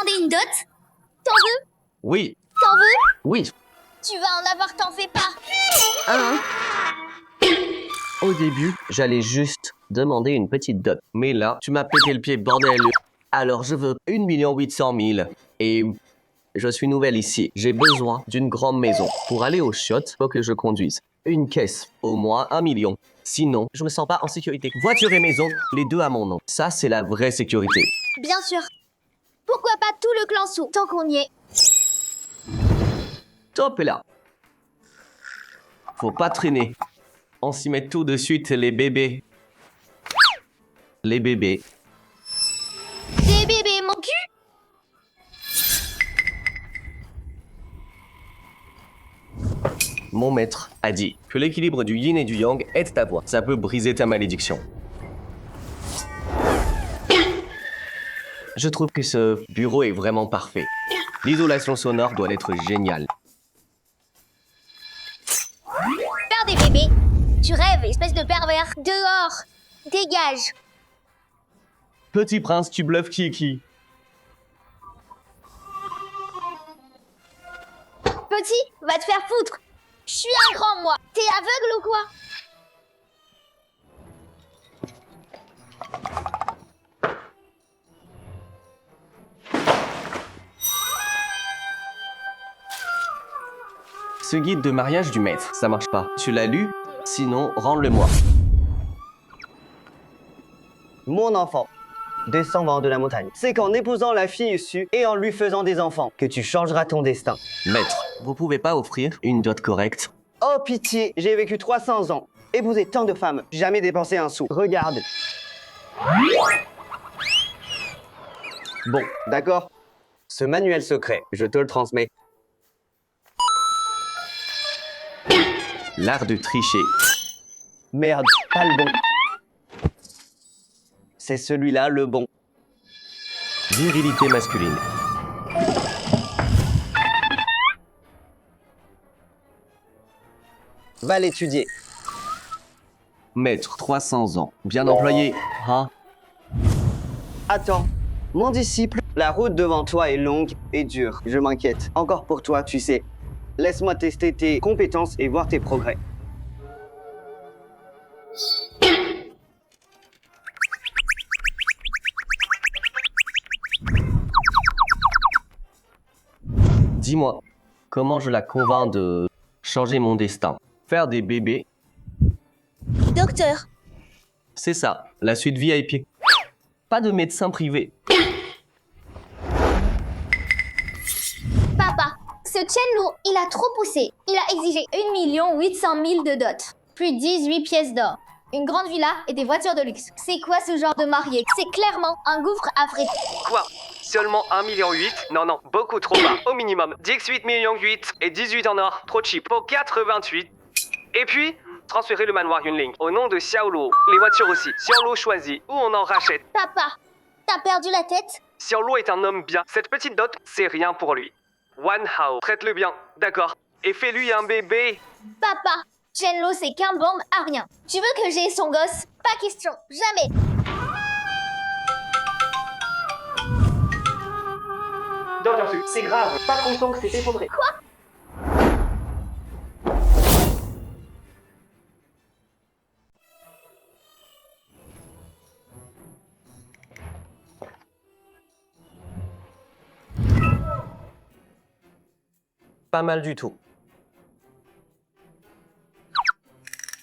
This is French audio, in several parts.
demander une dot? T'en veux? Oui, T'en veux? oui. Tu vas en avoir, t'en fais pas. Au début, j'allais juste demander une petite dot. Mais là, tu m'as pété le pied, bordel. Alors, je veux 1 800 000. Et je suis nouvelle ici. J'ai besoin d'une grande maison. Pour aller au shot, faut que je conduise. Une caisse, au moins 1 million. Sinon, je me sens pas en sécurité. Voiture et maison, les deux à mon nom. Ça, c'est la vraie sécurité. Bien sûr. Pourquoi pas tout le clan sous, tant qu'on y est? Top est là. Faut pas traîner. On s'y met tout de suite, les bébés. Les bébés. Des bébés, mon cul? Mon maître a dit que l'équilibre du yin et du yang est ta voix. Ça peut briser ta malédiction. Je trouve que ce bureau est vraiment parfait. L'isolation sonore doit être géniale. Faire des bébés. Tu rêves, espèce de pervers. Dehors. Dégage. Petit prince, tu bluffes Kiki. Petit, va te faire foutre. Je suis un grand, moi. T'es aveugle ou quoi? Ce guide de mariage du maître, ça marche pas. Tu l'as lu? Sinon, rends-le-moi. Mon enfant, descendant de la montagne, c'est qu'en épousant la fille issue et en lui faisant des enfants que tu changeras ton destin. Maître, vous pouvez pas offrir une dot correcte? Oh pitié, j'ai vécu 300 ans, épousé tant de femmes, jamais dépensé un sou. Regarde. Bon, d'accord. Ce manuel secret, je te le transmets. L'art de tricher. Merde, pas le bon. C'est celui-là le bon. Virilité masculine. Va l'étudier. Maître, 300 ans. Bien employé. Hein? Attends, mon disciple, la route devant toi est longue et dure. Je m'inquiète. Encore pour toi, tu sais. Laisse-moi tester tes compétences et voir tes progrès. Dis-moi, comment je la convainc de changer mon destin? Faire des bébés? Docteur. C'est ça, la suite VIP. Pas de médecin privé. Papa, ce Chenlu, il a trop poussé. Il a exigé 1 800 000 de dot. Plus 18 pièces d'or. Une grande villa et des voitures de luxe. C'est quoi ce genre de marié? C'est clairement un gouffre africain. Quoi? Seulement 1,8 million? Non, non, beaucoup trop bas. Au minimum, 18,8 millions et 18 en or. Trop cheap. Pour 4,28. Et puis, transférer le manoir Yunling au nom de Xiaoluo. Les voitures aussi. Xiaoluo choisit ou on en rachète. Papa, t'as perdu la tête? Xiaoluo est un homme bien. Cette petite dot, c'est rien pour lui. Wan Hao, traite-le bien, d'accord. Et fais-lui un bébé. Papa, Chenlu, c'est qu'un bombe à rien. Tu veux que j'ai son gosse? Pas question, jamais. Docteur Su, c'est grave. Pas content que c'est effondré. Quoi? Pas mal du tout.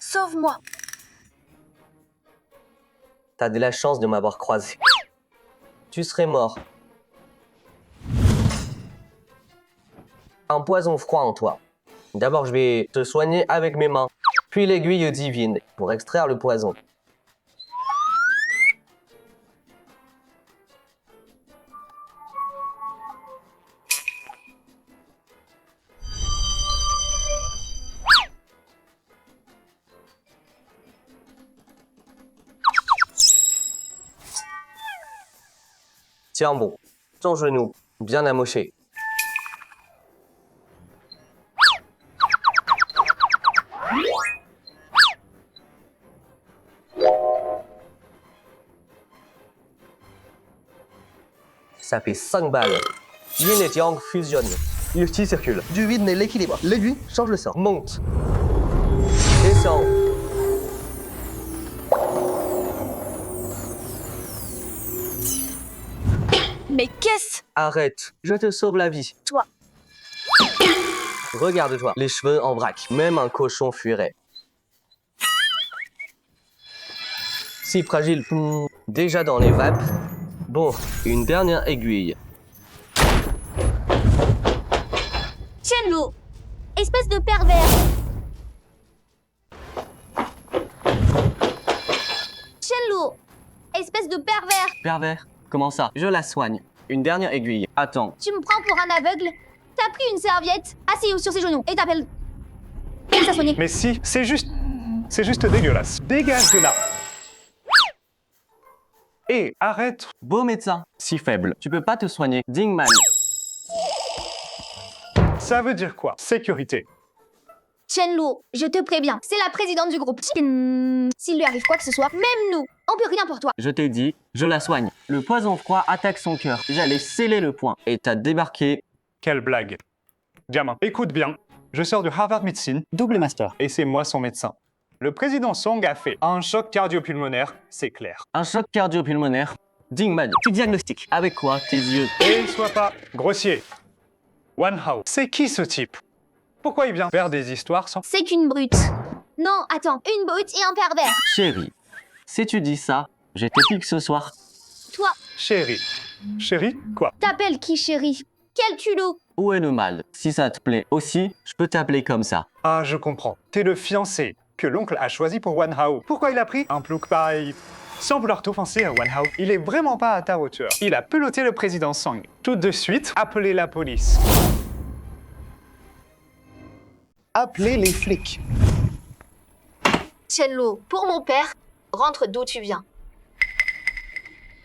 Sauve-moi. T'as de la chance de m'avoir croisé. Tu serais mort. Un poison froid en toi. D'abord, je vais te soigner avec mes mains, puis l'aiguille divine pour extraire le poison. Tiens bon, ton genou, bien amoché. Ça ça fait 5 balles. Yin et Yang fusionnent. Le style circule. Du vide naît l'équilibre. L'aiguille change le sort. Monte. Descend. Mais qu'est-ce? Arrête, je te sauve la vie. Toi. Regarde-toi, les cheveux en vrac. Même un cochon fuirait. Si fragile, déjà dans les vapes. Bon, une dernière aiguille. Shenlou, espèce de pervers. Shenlou, espèce de pervers. Pervers, comment ça? Je la soigne. Une dernière aiguille. Attends, Tu me prends pour un aveugle? T'as pris une serviette, assis sur ses genoux et t'appelles... Ça soigner. Mais si, c'est juste dégueulasse. Dégage de là. Et arrête. beau médecin, si faible, tu peux pas te soigner. Dingman, Ça veut dire quoi? Sécurité. Shenlou, je te préviens, c'est la présidente du groupe. S'il lui arrive quoi que ce soit, même nous, on peut rien pour toi. je t'ai dit, je la soigne. Le poison froid attaque son cœur. J'allais sceller le point. Et t'as débarqué. Quelle blague. Diamant, écoute bien. Je sors de Harvard Medicine Double master. et c'est moi son médecin. Le président Song a fait un choc cardio-pulmonaire, c'est clair. Un choc cardio-pulmonaire. Dingman, tu diagnostiques. Avec quoi? Tes yeux. Et sois pas grossier. Wan Hao, c'est qui ce type? Pourquoi il vient faire des histoires sans... C'est qu'une brute. Non, attends, une brute et un pervers. Chérie, si tu dis ça, je te pique ce soir. Toi, Chérie. Chérie? Quoi? t'appelles qui chérie? Quel culot. Où est le mal? Si ça te plaît aussi, je peux t'appeler comme ça. Ah, je comprends. T'es le fiancé que l'oncle a choisi pour Wan Hao. Pourquoi il a pris un plouc pareil? Sans vouloir t'offenser, Wan Hao, il est vraiment pas à ta hauteur. Il a peloté le président Song. Tout de suite, appelez la police. Appelez les flics. Shenlou, pour mon père, rentre d'où tu viens.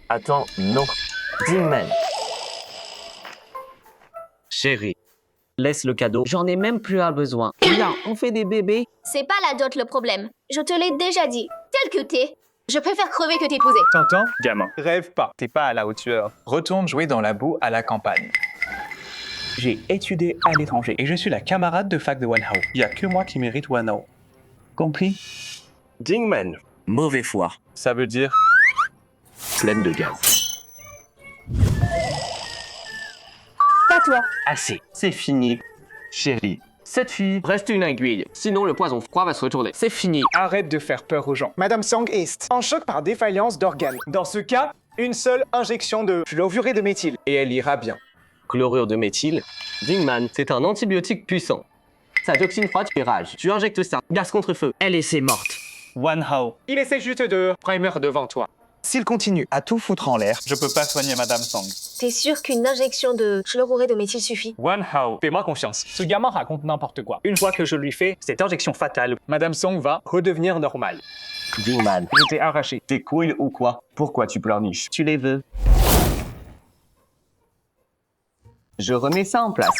Attends, non. Dingman. Chérie, laisse le cadeau. J'en ai même plus à besoin. Viens, on fait des bébés. C'est pas la dot le problème. Je te l'ai déjà dit. Tel que t'es, je préfère crever que t'épouser. T'entends, gamin? Rêve pas, t'es pas à la hauteur. Retourne jouer dans la boue à la campagne. J'ai étudié à l'étranger et je suis la camarade de fac de Wan Hao. Y a que moi qui mérite Wan Hao. Compris? Dingman. Mauvais foi. Ça veut dire... Pleine de gaz. Pas toi. Assez. C'est fini. Chérie, cette fille reste une aiguille. Sinon, le poison froid va se retourner. C'est fini. Arrête de faire peur aux gens. Madame Song est en choc par défaillance d'organes. Dans ce cas, une seule injection de fluoruré de méthyle et elle ira bien. Chlorure de méthyle. Dingman, c'est un antibiotique puissant. Sa toxine froide fait rage. Tu injectes ça. Gaz contre feu. Elle est morte. Wan Hao, il essaie juste de primer devant toi. S'il continue à tout foutre en l'air, Je peux pas soigner Madame Song. T'es sûr qu'une injection de chloruré de méthyle suffit? Wan Hao, fais-moi confiance. Ce gamin raconte n'importe quoi. Une fois que je lui fais cette injection fatale, Madame Song va redevenir normale. Dingman, Je t'ai arraché. tes couilles ou quoi? Pourquoi tu pleurniches? Tu les veux? Je remets ça en place.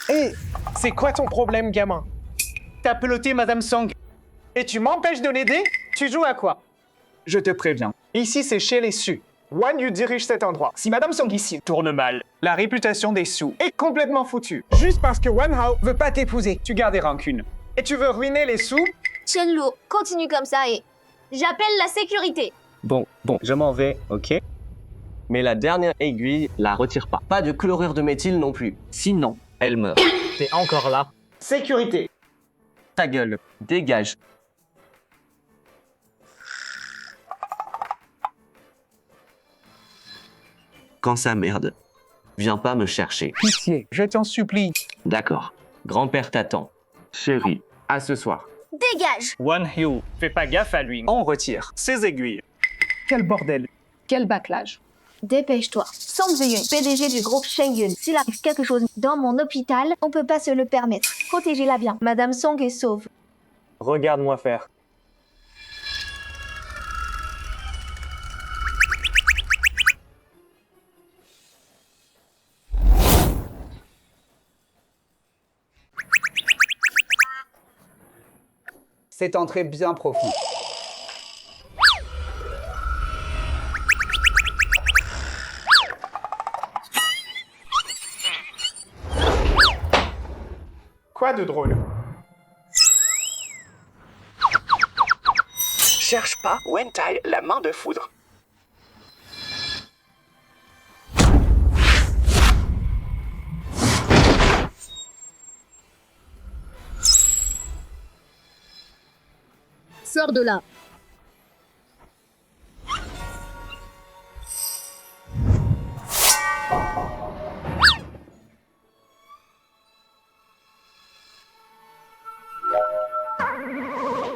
Hé, c'est quoi ton problème, gamin? T'as peloté Madame Song et tu m'empêches de l'aider? Tu joues à quoi? Je te préviens. Ici, c'est chez les Su. Wan Yu dirige cet endroit. Si Madame Song ici tourne mal, la réputation des Su est complètement foutue. Juste parce que Wan Hao veut pas t'épouser, tu gardes des rancunes. Et tu veux ruiner les Su? Shenlou, continue comme ça et... J'appelle la sécurité. Bon, je m'en vais, ok? Mais la dernière aiguille la retire pas. Pas de chlorure de méthyle non plus. Sinon, elle meurt. T'es encore là? Sécurité. Ta gueule, dégage. Quand ça merde, viens pas me chercher. Pitié, je t'en supplie. D'accord. Grand-père t'attend. Chérie, à ce soir. Dégage. Wan Hyo, fais pas gaffe à lui. On retire ses aiguilles. Quel bordel. Quel bâclage. Dépêche-toi. Song Ziyun, PDG du groupe Shengyun. S'il arrive quelque chose dans mon hôpital, on peut pas se le permettre. Protégez-la bien. Madame Song est sauve. Regarde-moi faire. c'est entré bien profond. Quoi de drôle? Cherche pas Wentai, la main de foudre. Sors de là.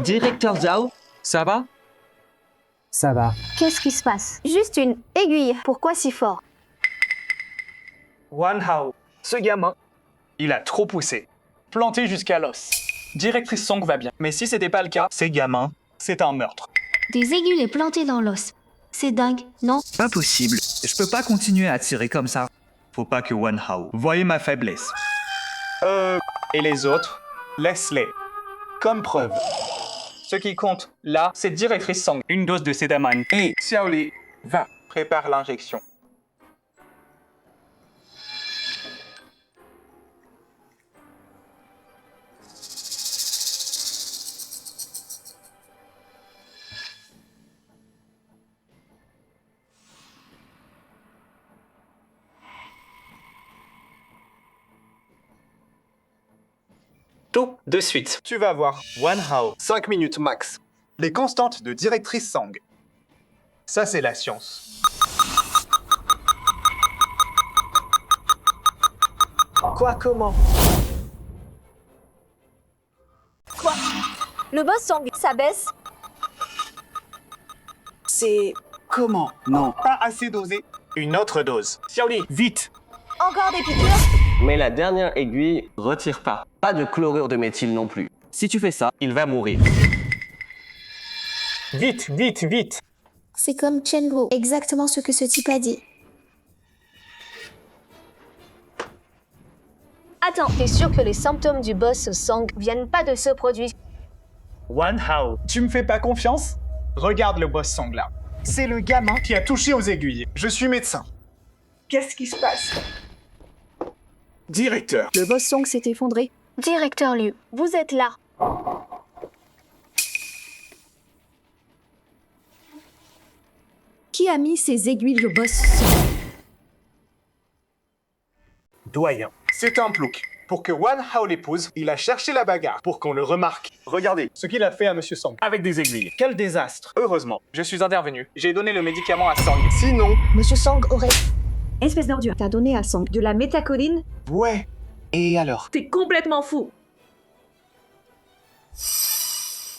Directeur Zhao, Ça va? Ça va. Qu'est-ce qui se passe? Juste une aiguille. Pourquoi si fort? Wan Hao, ce gamin, il a trop poussé. Planté jusqu'à l'os. Directrice Song va bien. Mais si c'était pas le cas, ces gamins, c'est un meurtre. Des aiguilles plantées dans l'os. C'est dingue, non? Pas possible. Je peux pas continuer à tirer comme ça. Faut pas que Wan Hao voie ma faiblesse. Et les autres, laisse-les. Comme preuve. Ce qui compte, là, c'est Directrice Song. Une dose de Sedaman. Hey, Xiaoli, va, prépare l'injection. Tout de suite. Tu vas voir. Wan Hao. 5 minutes max. Les constantes de Directrice Song. Ça, c'est la science. Quoi, comment? Le boss Song, ça baisse. C'est... Comment? Non. Pas assez dosé. Une autre dose. Xiaoli, vite. Encore des piqûres. mais la dernière aiguille retire pas. Pas de chlorure de méthyle non plus. Si tu fais ça, il va mourir. Vite, vite, vite. C'est comme Chenlo. Exactement ce que ce type a dit. Attends, t'es sûr que les symptômes du boss Song viennent pas de ce produit? Wan Hao, tu me fais pas confiance? Regarde le boss Song là. C'est le gamin qui a touché aux aiguilles. Je suis médecin. Qu'est-ce qui se passe? Directeur. Le boss Song s'est effondré. Directeur Liu, vous êtes là. Qui a mis ces aiguilles au boss Song? Doyen. C'est un plouc. Pour que Wan Hao l'épouse, il a cherché la bagarre pour qu'on le remarque. Regardez ce qu'il a fait à Monsieur Song avec des aiguilles. Quel désastre. Heureusement, je suis intervenu. J'ai donné le médicament à Song. Sinon... Monsieur Song aurait... Espèce d'ordure, t'as donné à Song de la métacoline? Ouais. Et alors? T'es complètement fou.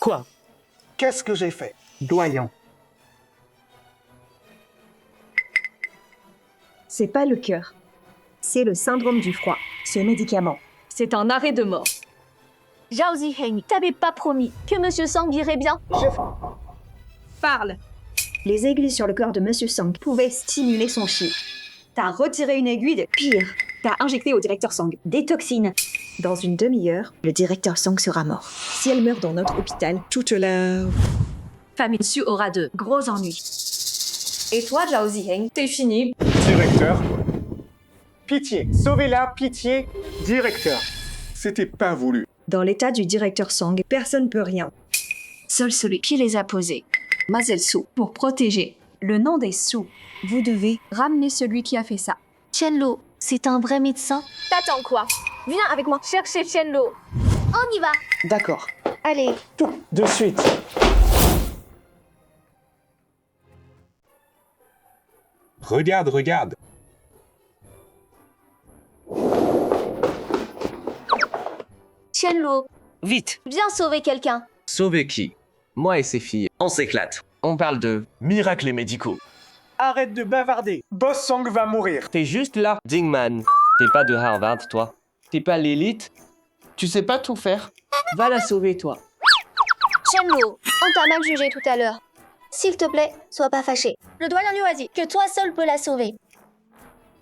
Quoi? Qu'est-ce que j'ai fait? Doyen. C'est pas le cœur. C'est le syndrome du froid. Ce médicament, c'est un arrêt de mort. Zhao Ziheng, t'avais pas promis que Monsieur Song irait bien? Parle. Les aiguilles sur le corps de Monsieur Song pouvaient stimuler son chi. T'as retiré une aiguille de pire. T'as injecté au directeur Song des toxines. Dans une demi-heure, le directeur Song sera mort. Si elle meurt dans notre hôpital, toute la famille Su aura de gros ennuis. Et toi, Zhao Ziheng, t'es fini. Directeur. Pitié. Sauvez-la, pitié. Directeur. C'était pas voulu. Dans l'état du directeur Song, personne peut rien. Seul celui qui les a posés. Mazel Su, pour protéger le nom des Su, vous devez ramener celui qui a fait ça. Chenlo, c'est un vrai médecin? T'attends quoi? Viens avec moi chercher Chenlo. On y va. D'accord. Allez. Tout de suite. Regarde, regarde. Chenlo, Vite. viens sauver quelqu'un. Sauver qui? Moi et ses filles. On s'éclate. On parle de miracles médicaux. Arrête de bavarder. Boss Song va mourir. T'es juste là. Dingman, t'es pas de Harvard, toi. T'es pas l'élite. Tu sais pas tout faire. Va la sauver, toi. Chenlo, on t'a mal jugé tout à l'heure. S'il te plaît, sois pas fâché. Le doyen Liu a dit que toi seul peux la sauver.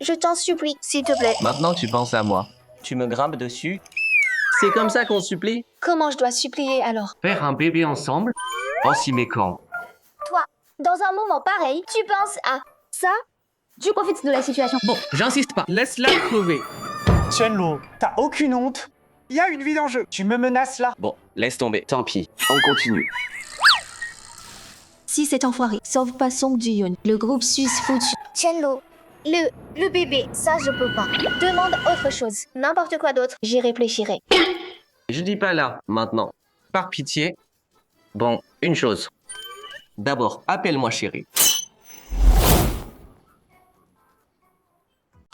Je t'en supplie, s'il te plaît. Maintenant, tu penses à moi. Tu me grimpes dessus. C'est comme ça qu'on supplie? Comment je dois supplier alors? Faire un bébé ensemble? Aussi mécant. Toi, dans un moment pareil, tu penses à ça? Tu profites de la situation. Bon, j'insiste pas. Laisse-la crever. Chenlo, t'as aucune honte? Il y a une vie en jeu. Tu me menaces là. Bon, laisse tomber. Tant pis, on continue. Si cet enfoiré sauve pas Song Ji-yoon, le groupe suisse foutu. Chenlo, le bébé, ça je peux pas. Demande autre chose, n'importe quoi d'autre. J'y réfléchirai. Je dis pas là, maintenant. Par pitié. Bon, une chose. D'abord, appelle-moi chérie.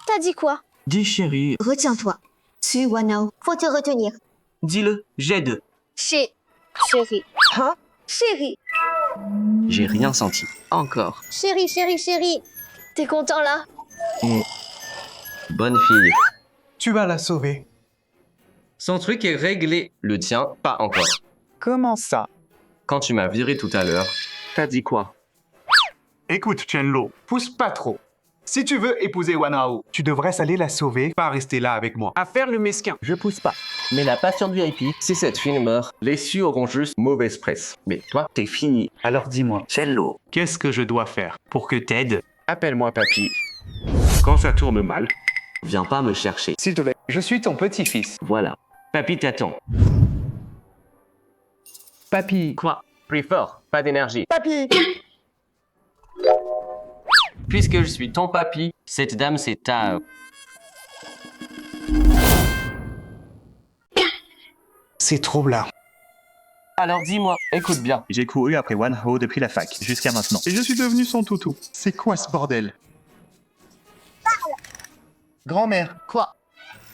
T'as dit quoi? Dis chérie, Retiens-toi. Tu Wanao. Faut te retenir. dis-le, j'aide. Chérie. Hein? Chérie. J'ai rien senti. Encore. Chérie. T'es content là? Bonne fille. Tu vas la sauver. Son truc est réglé. Le tien, pas encore. Comment ça? Quand tu m'as viré tout à l'heure, t'as dit quoi? Écoute, Chenlo, Pousse pas trop. si tu veux épouser Wanao, tu devrais aller la sauver, pas rester là avec moi. À faire le mesquin. Je pousse pas. Mais la patiente VIP, si cette fille meurt, les cieux auront juste mauvaise presse. Mais toi, t'es fini. Alors dis-moi, Chenlo, qu'est-ce que je dois faire pour que t'aides? Appelle-moi papy. Quand ça tourne mal, Viens pas me chercher. S'il te plaît, je suis ton petit-fils. Voilà. Papy t'attend. Papy. Quoi? Plus fort, pas d'énergie. Papy. Puisque je suis ton papy, cette dame c'est ta... C'est troublant. Alors dis-moi, écoute bien. j'ai couru après Wan Hao depuis la fac jusqu'à maintenant. et je suis devenu son toutou. C'est quoi ce bordel? Grand-mère. Quoi?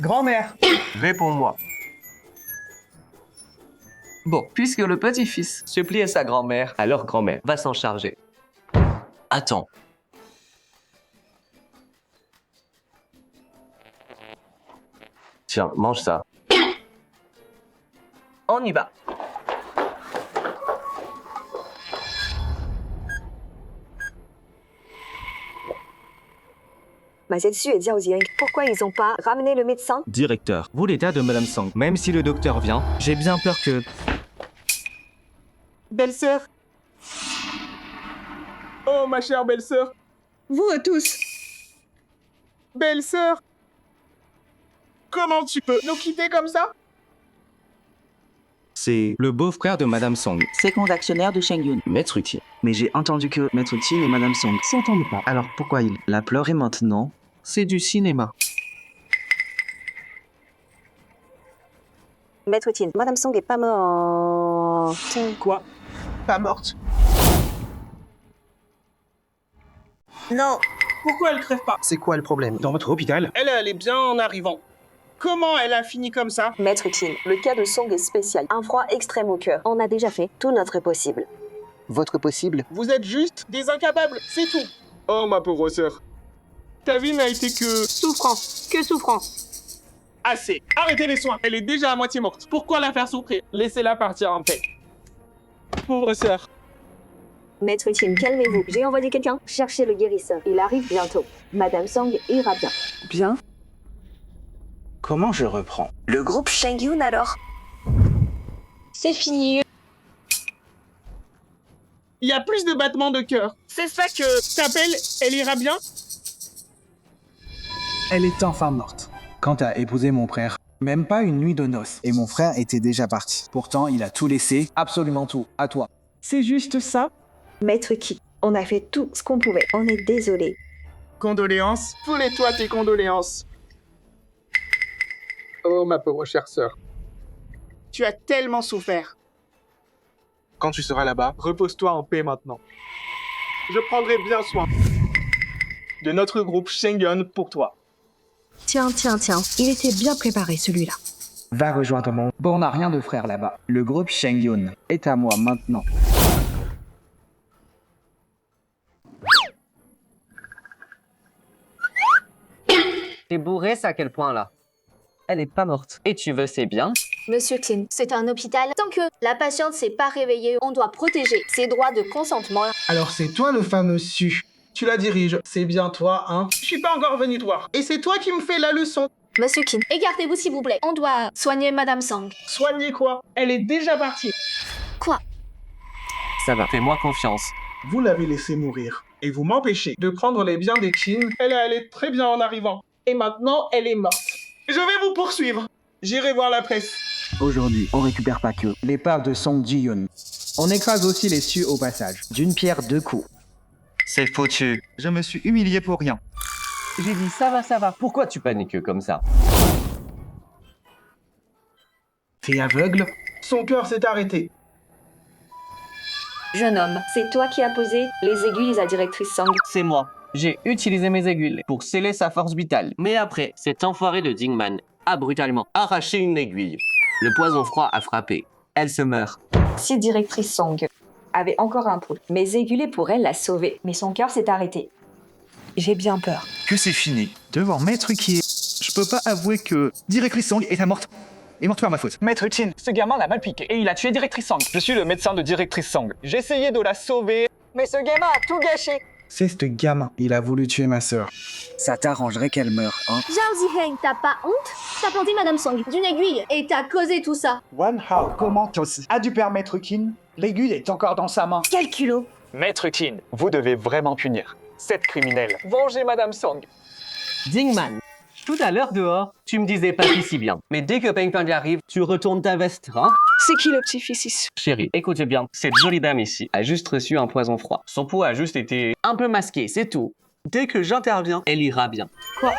Grand-mère. Réponds-moi. Bon, puisque le petit-fils se plie à sa grand-mère, alors grand-mère va s'en charger. Attends. Tiens, mange ça. On y va. Ma Zetsu et Xiao Jiang, pourquoi ils ont pas ramené le médecin? Directeur, vous l'état de Madame Song. Même si le docteur vient, j'ai bien peur que... Belle-sœur. Oh, ma chère belle-sœur. Vous tous. Belle-sœur. Comment tu peux nous quitter comme ça? C'est le beau-frère de Madame Song. Second actionnaire de Shengyun. Maître Uti. Mais j'ai entendu que Maître Tin et Madame Song s'entendent pas. Alors pourquoi il la pleuré maintenant? C'est du cinéma. Maître Tin, Madame Song est pas morte. Quoi? Pas morte? Non. Pourquoi elle crève pas? C'est quoi le problème? Dans votre hôpital? Elle est allée bien en arrivant. Comment elle a fini comme ça? Maître Tin, le cas de Song est spécial. Un froid extrême au cœur. On a déjà fait tout notre possible. Votre possible? Vous êtes juste des incapables, c'est tout. Oh, ma pauvre sœur. Ta vie n'a été que... Souffrance. Que souffrance. Assez. Arrêtez les soins. Elle est déjà à moitié morte. Pourquoi la faire souffrir? Laissez-la partir en paix. Pauvre sœur. Maître Tin, calmez-vous. J'ai envoyé quelqu'un chercher le guérisseur. Il arrive bientôt. Madame Song ira bien. Bien. Comment je reprends? Le groupe Shengyun alors? C'est fini. Il y a plus de battements de cœur. C'est ça que t'appelles elle ira bien? Elle est enfin morte. Quand t'as épousé mon frère, même pas une nuit de noces. Et mon frère était déjà parti. Pourtant, il a tout laissé, absolument tout, à toi. C'est juste ça? Maître Ki, on a fait tout ce qu'on pouvait. On est désolé. Condoléances. Foulez-toi tes condoléances. Oh, ma pauvre chère sœur. Tu as tellement souffert. Quand tu seras là-bas, Repose-toi en paix maintenant. Je prendrai bien soin de notre groupe Shengyun pour toi. Tiens. Il était bien préparé celui-là. Va rejoindre mon... Bon, on n'a rien de frère là-bas. Le groupe Shengyun est à moi maintenant. T'es bourré, c'est à quel point là? Elle est pas morte. Et tu veux, c'est bien? Monsieur Tin, c'est un hôpital. Tant que la patiente s'est pas réveillée, on doit protéger ses droits de consentement. Alors c'est toi le fameux Su. Tu la diriges. C'est bien toi, hein? Je suis pas encore venu te voir. Et c'est toi qui me fais la leçon. Monsieur Kin, écartez-vous s'il vous plaît. On doit soigner Madame Song. Soignez quoi? Elle est déjà partie. Quoi? Ça va, fais-moi confiance. Vous l'avez laissée mourir. Et vous m'empêchez de prendre les biens des Qin. Elle est allée très bien en arrivant. Et maintenant, elle est morte. Je vais vous poursuivre. J'irai voir la presse. Aujourd'hui, on récupère pas que l'épave de Song Ji-yoon. On écrase aussi les Su au passage. D'une pierre deux coups. C'est foutu. Je me suis humilié pour rien. J'ai dit ça va. Pourquoi tu paniques comme ça? T'es aveugle? Son cœur s'est arrêté. Jeune homme, c'est toi qui as posé les aiguilles à directrice Song. C'est moi. J'ai utilisé mes aiguilles pour sceller sa force vitale. Mais après, cet enfoiré de Dingman a brutalement arraché une aiguille. Le poison froid a frappé. Elle se meurt. Si directrice Song avait encore un pouls, mes aiguilles pourraient la sauver, mais son cœur s'est arrêté. J'ai bien peur. Que c'est fini. Devant Maître qui est... Je peux pas avouer que Directrice Song est morte. Est morte par ma faute. Maître Chin, ce gamin l'a mal piqué et il a tué Directrice Song. Je suis le médecin de Directrice Song. J'ai essayé de la sauver, mais ce gamin a tout gâché. C'est ce gamin. Il a voulu tuer ma sœur. Ça t'arrangerait qu'elle meure, hein? Zhao Ziheng, t'as pas honte? T'as planté Madame Song d'une aiguille et t'as causé tout ça. Wan Hao, comment a dû perdre Maître Qin? L'aiguille est encore dans sa main. Quel culot! Maître Qin, vous devez vraiment punir cette criminelle. Vengez Madame Song. Dingman, tout à l'heure dehors, tu me disais pas si bien. Mais dès que Peng Peng arrive, tu retournes ta veste, hein? C'est qui le petit-fils ici? Chérie, écoutez bien, cette jolie dame ici a juste reçu un poison froid. Son pot a juste été un peu masqué, c'est tout. Dès que j'interviens, elle ira bien. Quoi?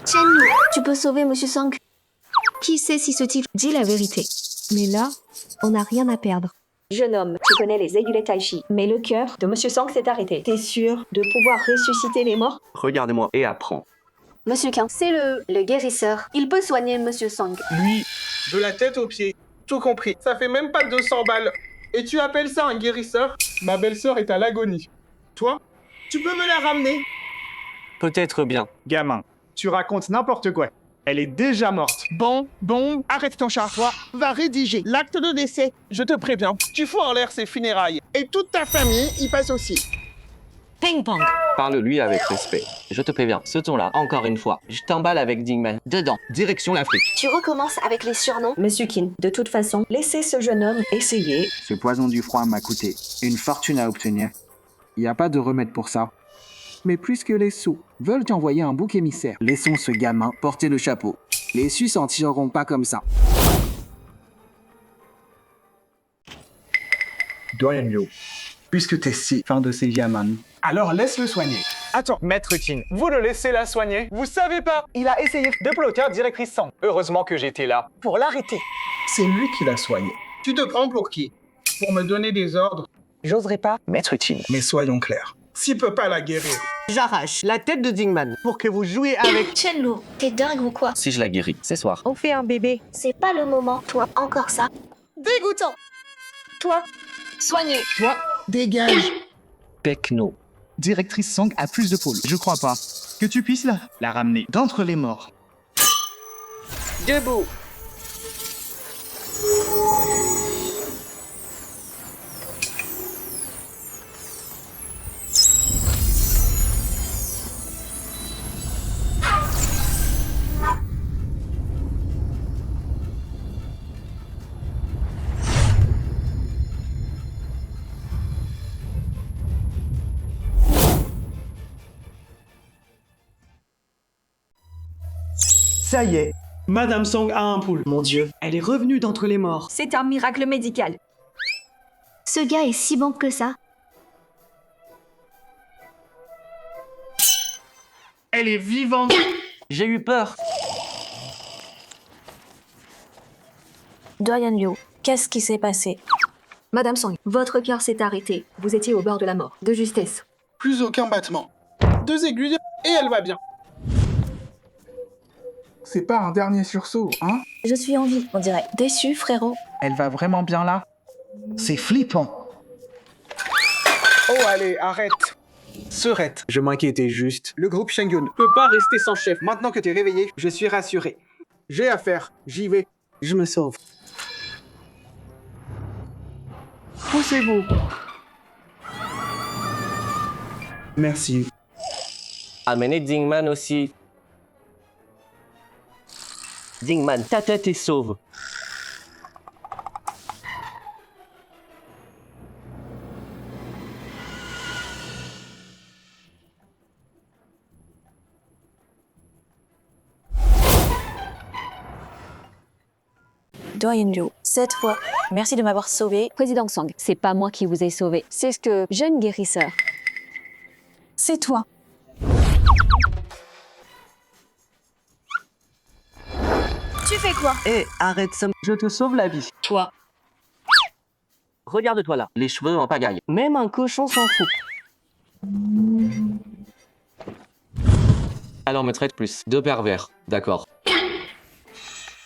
Chen-Lu, tu peux sauver Monsieur Song. Qui sait si ce type dit la vérité? Mais là, on n'a rien à perdre. Jeune homme, tu connais les aiguilles tai chi, mais le cœur de Monsieur Song s'est arrêté. T'es sûr de pouvoir ressusciter les morts? Regarde-moi et apprends. Monsieur Qin, c'est le guérisseur. Il peut soigner Monsieur Song. Lui, de la tête aux pieds. Tout compris. Ça fait même pas 200 balles. Et tu appelles ça un guérisseur? Ma belle-sœur est à l'agonie. Toi, tu peux me la ramener? Peut-être bien. Gamin, tu racontes n'importe quoi. Elle est déjà morte. Bon, arrête ton char. Toi, va rédiger l'acte de décès. Je te préviens, tu fous en l'air ses funérailles. Et toute ta famille y passe aussi. Ping-pong! Parle-lui avec respect. Je te préviens, ce ton-là, encore une fois, je t'emballe avec Dingman. Dedans, direction l'Afrique. Tu recommences avec les surnoms? Monsieur Qin, de toute façon, laissez ce jeune homme essayer. Ce poison du froid m'a coûté une fortune à obtenir. Il n'y a pas de remède pour ça. Mais puisque les sous veulent envoyer un bouc émissaire, laissons ce gamin porter le chapeau. Les Su s'en tireront pas comme ça. Doyen Liu, puisque t'es si fan de ces Yaman, alors laisse-le soigner. Attends, Maître Qin, vous le laissez la soigner? Vous savez pas? Il a essayé de bloquer Directrice Song. Heureusement que j'étais là pour l'arrêter. C'est lui qui l'a soigné. Tu te prends pour qui? Pour me donner des ordres? J'oserais pas, Maître Qin. Mais soyons clairs. S'il peut pas la guérir. J'arrache la tête de Dingman pour que vous jouiez avec... Chen-Lu, t'es dingue ou quoi? Si je la guéris, c'est soir. On fait un bébé. C'est pas le moment. Toi, encore ça. Dégoûtant. Toi, Soignez. toi, dégage. Pecno. Directrice Song a plus de pôles. Je crois pas. Que tu puisses la ramener d'entre les morts. Debout. Ça y est, Madame Song a un pouls. Mon Dieu, elle est revenue d'entre les morts. C'est un miracle médical. Ce gars est si bon que ça. Elle est vivante. J'ai eu peur. Doyen Liu, qu'est-ce qui s'est passé? Madame Song, votre cœur s'est arrêté. Vous étiez au bord de la mort. De justesse. Plus aucun battement. 2 aiguilles et elle va bien. C'est pas un dernier sursaut, hein? Je suis en vie, on dirait. Déçu, frérot. Elle va vraiment bien là? C'est flippant. Oh allez, arrête. Serette. Je m'inquiétais juste. Le groupe Shengyun ne peut pas rester sans chef. Maintenant que t'es réveillé, je suis rassuré. J'ai affaire, j'y vais. Je me sauve. Poussez-vous. Merci. Amenez Dingman aussi. Dingman, ta tête est sauve. Doyen Liu, cette fois, merci de m'avoir sauvé. Président Song, c'est pas moi qui vous ai sauvé. C'est ce jeune guérisseur. C'est toi. Tu fais quoi? Hé, arrête ça, je te sauve la vie. Toi. Regarde-toi là, les cheveux en pagaille. Même un cochon s'en fout. Alors me traite plus de pervers, d'accord.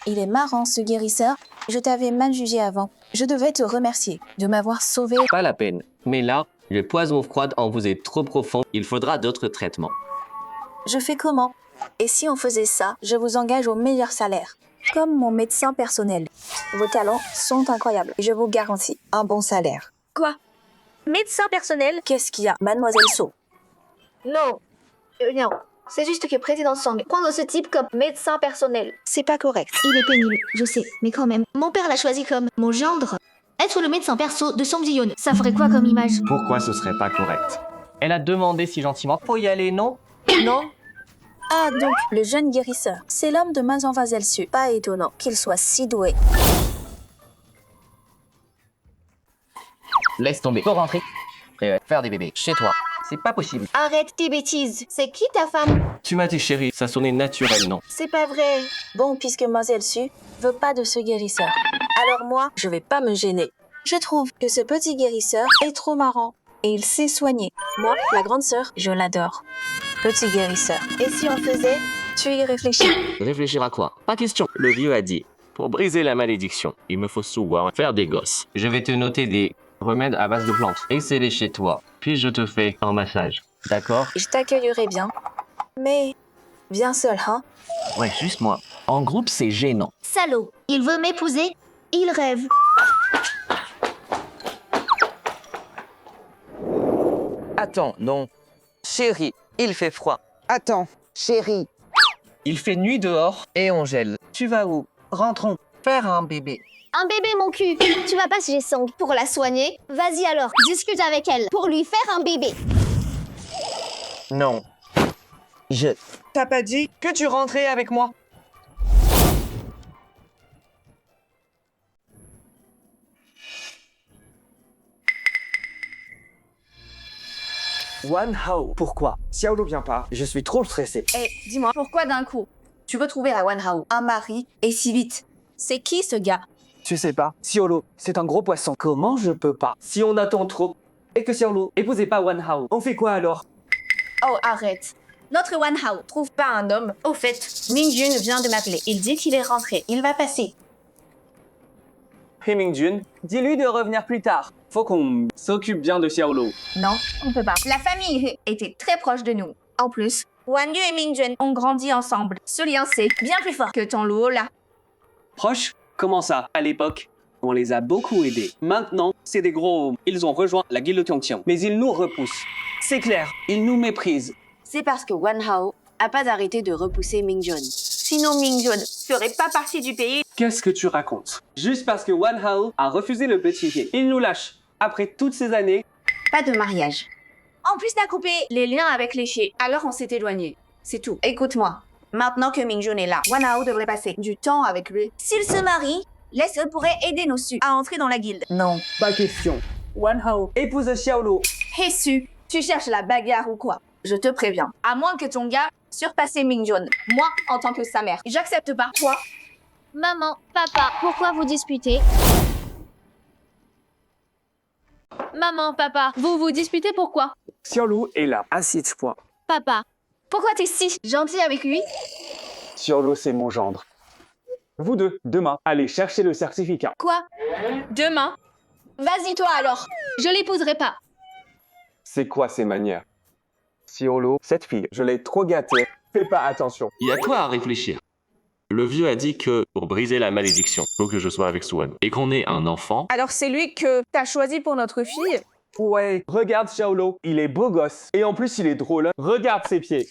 Il est marrant ce guérisseur. Je t'avais mal jugé avant. Je devais te remercier de m'avoir sauvé. Pas la peine. Mais là, le poison froid en vous est trop profond. Il faudra d'autres traitements. Je fais comment? Et si on faisait ça, je vous engage au meilleur salaire. Comme mon médecin personnel. Vos talents sont incroyables. Je vous garantis un bon salaire. Quoi? Médecin personnel? Qu'est-ce qu'il y a, Mademoiselle So? Non. Non. C'est juste que président Song, prendre ce type comme médecin personnel. C'est pas correct. Il est pénible, je sais, mais quand même. Mon père l'a choisi comme mon gendre. Être le médecin perso de Song Ji-yeon, ça ferait quoi comme image? Pourquoi ce serait pas correct? Elle a demandé si gentiment. Faut y aller, non? Non? Ah, donc, le jeune guérisseur. C'est l'homme de Mazan Vazelsu. Pas étonnant qu'il soit si doué. Laisse tomber. Faut rentrer. Faire des bébés chez toi. C'est pas possible. Arrête tes bêtises. C'est qui ta femme? Tu m'as dit chérie, ça sonnait naturel, non? C'est pas vrai. Bon, puisque Mademoiselle Su veut pas de ce guérisseur, alors moi, je vais pas me gêner. Je trouve que ce petit guérisseur est trop marrant et il sait soigner. Moi, la grande sœur, je l'adore. Petit guérisseur. Et si on faisait? Tu y réfléchis. Réfléchir à quoi? Pas question. Le vieux a dit, pour briser la malédiction, il me faut souvent faire des gosses. Je vais te noter des remèdes à base de plantes. Essaie-les chez toi, puis je te fais un massage. D'accord? Je t'accueillerai bien. Mais viens seul, hein? Ouais, juste moi. En groupe, c'est gênant. Salaud. Il veut m'épouser? Il rêve. Attends, non. Chérie, il fait froid. Attends, chérie. Il fait nuit dehors et on gèle. Tu vas où? Rentrons. Faire un bébé. Un bébé, mon cul. Tu vas pas chez Song pour la soigner? Vas-y alors, discute avec elle pour lui faire un bébé. Non. T'as pas dit que tu rentrais avec moi? Wan Hao. Pourquoi? Xiaolu vient pas. Je suis trop stressé. Dis-moi, pourquoi d'un coup tu veux trouver à Wan Hao un mari et si vite? C'est qui ce gars? Tu sais pas, Xiaolu, c'est un gros poisson. Comment je peux pas? Si on attend trop et que Xiaolu épousait pas Wan Hao, on fait quoi alors? Oh, arrête. Notre Wan Hao trouve pas un homme. Au fait, Mingjun vient de m'appeler. Il dit qu'il est rentré. Il va passer. Hey Mingjun, dis-lui de revenir plus tard. Faut qu'on s'occupe bien de Xiaolu. Non, on peut pas. La famille était très proche de nous. En plus, Wan Yu et Mingjun ont grandi ensemble. Ce lien, c'est bien plus fort que ton Luo là. Proche? Comment ça? À l'époque, on les a beaucoup aidés. Maintenant, c'est des gros... Ils ont rejoint la guilde de Tiongqiang, mais ils nous repoussent. C'est clair, ils nous méprisent. C'est parce que Wan Hao a pas arrêté de repousser Mingjun. Sinon, Mingjun serait pas parti du pays. Qu'est-ce que tu racontes? Juste parce que Wan Hao a refusé le petit pied. Il nous lâche. Après toutes ces années... Pas de mariage. En plus, t'as coupé les liens avec les Xie. Alors on s'est éloigné. C'est tout. Écoute-moi. Maintenant que Mingjun est là, Wan Hao devrait passer du temps avec lui. S'il se marie, Leslie pourrait aider nos Su à entrer dans la guilde. Non, pas question. Wan Hao épouse Xiaolu. Hey Su, tu cherches la bagarre ou quoi? Je te préviens. À moins que ton gars surpasse Mingjun. Moi, en tant que sa mère, j'accepte pas. Toi, Maman, papa, pourquoi vous disputez? Maman, papa, vous vous disputez pourquoi? Xiaolu est là. Assieds-toi. Papa, pourquoi t'es si gentil avec lui? Xiaolu, c'est mon gendre. Vous deux, demain, allez chercher le certificat. Quoi? Demain? Vas-y toi alors. Je l'épouserai pas. C'est quoi ces manières? Xiaolu, cette fille, je l'ai trop gâtée. Fais pas attention. Il y a quoi à réfléchir? Le vieux a dit que pour briser la malédiction, faut que je sois avec Swan et qu'on ait un enfant. alors c'est lui que t'as choisi pour notre fille? Ouais, regarde Xiaolu, il est beau gosse. Et en plus, il est drôle. Regarde ses pieds.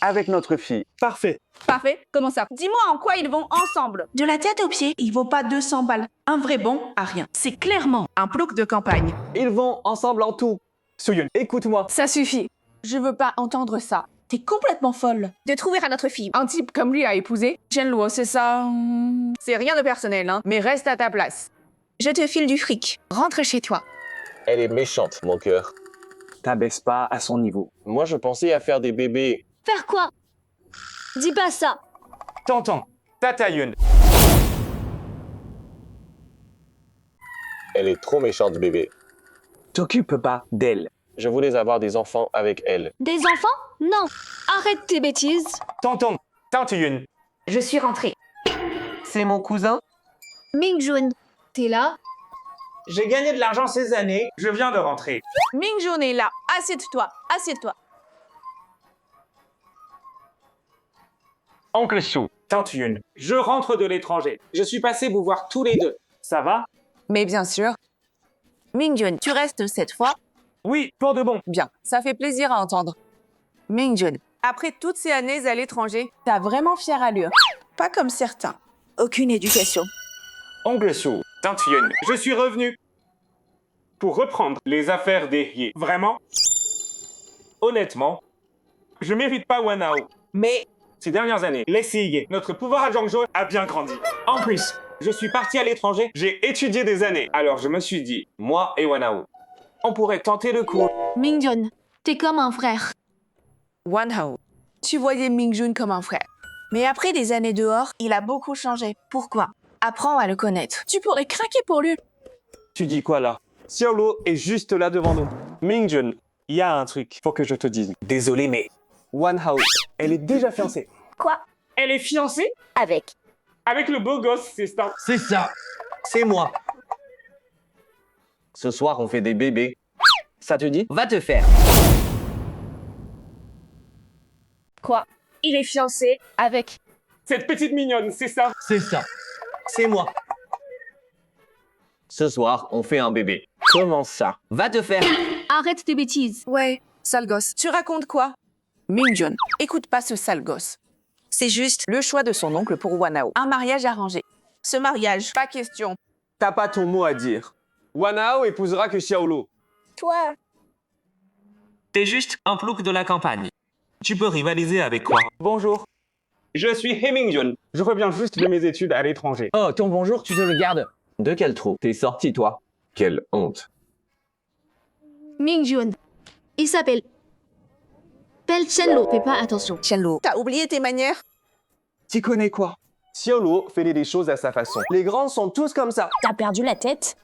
Avec notre fille. Parfait. Parfait, comment ça? Dis-moi en quoi ils vont ensemble. De la tête aux pieds, il vaut pas 200 balles. Un vrai bon à rien. C'est clairement un plouc de campagne. Ils vont ensemble en tout. Soyun, écoute-moi. Ça suffit. Je veux pas entendre ça. T'es complètement folle. De trouver à notre fille. Un type comme lui à épouser, Shenluo, c'est ça. C'est rien de personnel, hein, mais reste à ta place. Je te file du fric. Rentre chez toi. Elle est méchante, mon cœur. T'abaisse pas à son niveau. Moi, je pensais à faire des bébés. Faire quoi? Dis pas ça. Tonton, Tata Yun. Elle est trop méchante, bébé. T'occupe pas d'elle. Je voulais avoir des enfants avec elle. Des enfants? Non. Arrête tes bêtises. Tonton, Tante Yun. Je suis rentrée. C'est mon cousin? Mingjun, t'es là? J'ai gagné de l'argent ces années, je viens de rentrer. Mingjun est là. Assieds-toi, assieds-toi. Oncle Shu, Tante Yun. Je rentre de l'étranger. Je suis passé vous voir tous les deux. Ça va? Mais bien sûr. Mingjun, tu restes cette fois? Oui, pour de bon. Bien, ça fait plaisir à entendre. Mingjun, après toutes ces années à l'étranger, t'as vraiment fière allure. Pas comme certains. Aucune éducation. Oncle Shu, Tante Yun. Je suis revenu pour reprendre les affaires des Ye. Vraiment? Honnêtement, je mérite pas Wanao. Mais ces dernières années, laissez Ye. Notre pouvoir à Zhangzhou a bien grandi. En plus, je suis parti à l'étranger, j'ai étudié des années. Alors je me suis dit, moi et Wanao, on pourrait tenter le coup. Mingjun, t'es comme un frère. Wanhao, tu voyais Mingjun comme un frère. Mais après des années dehors, il a beaucoup changé. Pourquoi? Apprends à le connaître. Tu pourrais craquer pour lui. Tu dis quoi là? Xiaoluo est juste là devant nous. Mingjun, il y a un truc, faut que je te dise. Désolé, mais Wanhao, elle est déjà fiancée. Quoi? Elle est fiancée? Avec. Avec le beau gosse, c'est ça. C'est ça. C'est moi. Ce soir, on fait des bébés. Ça te dit? Va te faire. Quoi? Il est fiancé avec. Cette petite mignonne, c'est ça. C'est ça. C'est moi. Ce soir, on fait un bébé. Comment ça? Va te faire. Arrête tes bêtises. Ouais, sale gosse. Tu racontes quoi? Mingjun, écoute pas ce sale gosse. C'est juste le choix de son oncle pour Wanao. Un mariage arrangé. Ce mariage, pas question. T'as pas ton mot à dire. Wanao épousera que Xiaoluo. Toi. T'es juste un plouc de la campagne. Tu peux rivaliser avec quoi? Bonjour. Je suis He Mingjun. Je reviens juste de mes études à l'étranger. Oh, ton bonjour, tu te le gardes. De quel trou? T'es sorti, toi? Quelle honte. Mingjun. Il s'appelle Shenluo. Fais pas attention. Shenluo, t'as oublié tes manières? Tu connais quoi? Xiaoluo fait les choses à sa façon. Les grands sont tous comme ça. T'as perdu la tête?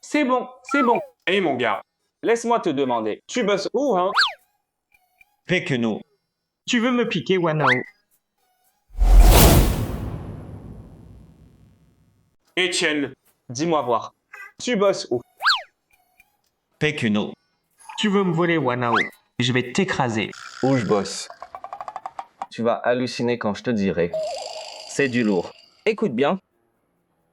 C'est bon, c'est bon. Hé mon gars, laisse-moi te demander. Tu bosses où, hein? Fais que nous. Tu veux me piquer, Wanao? Etienne, dis-moi voir. Tu bosses où? Fais que nous. Tu veux me voler, Wanao? Je vais t'écraser. Où je bosse? Tu vas halluciner quand je te dirai. C'est du lourd. Écoute bien.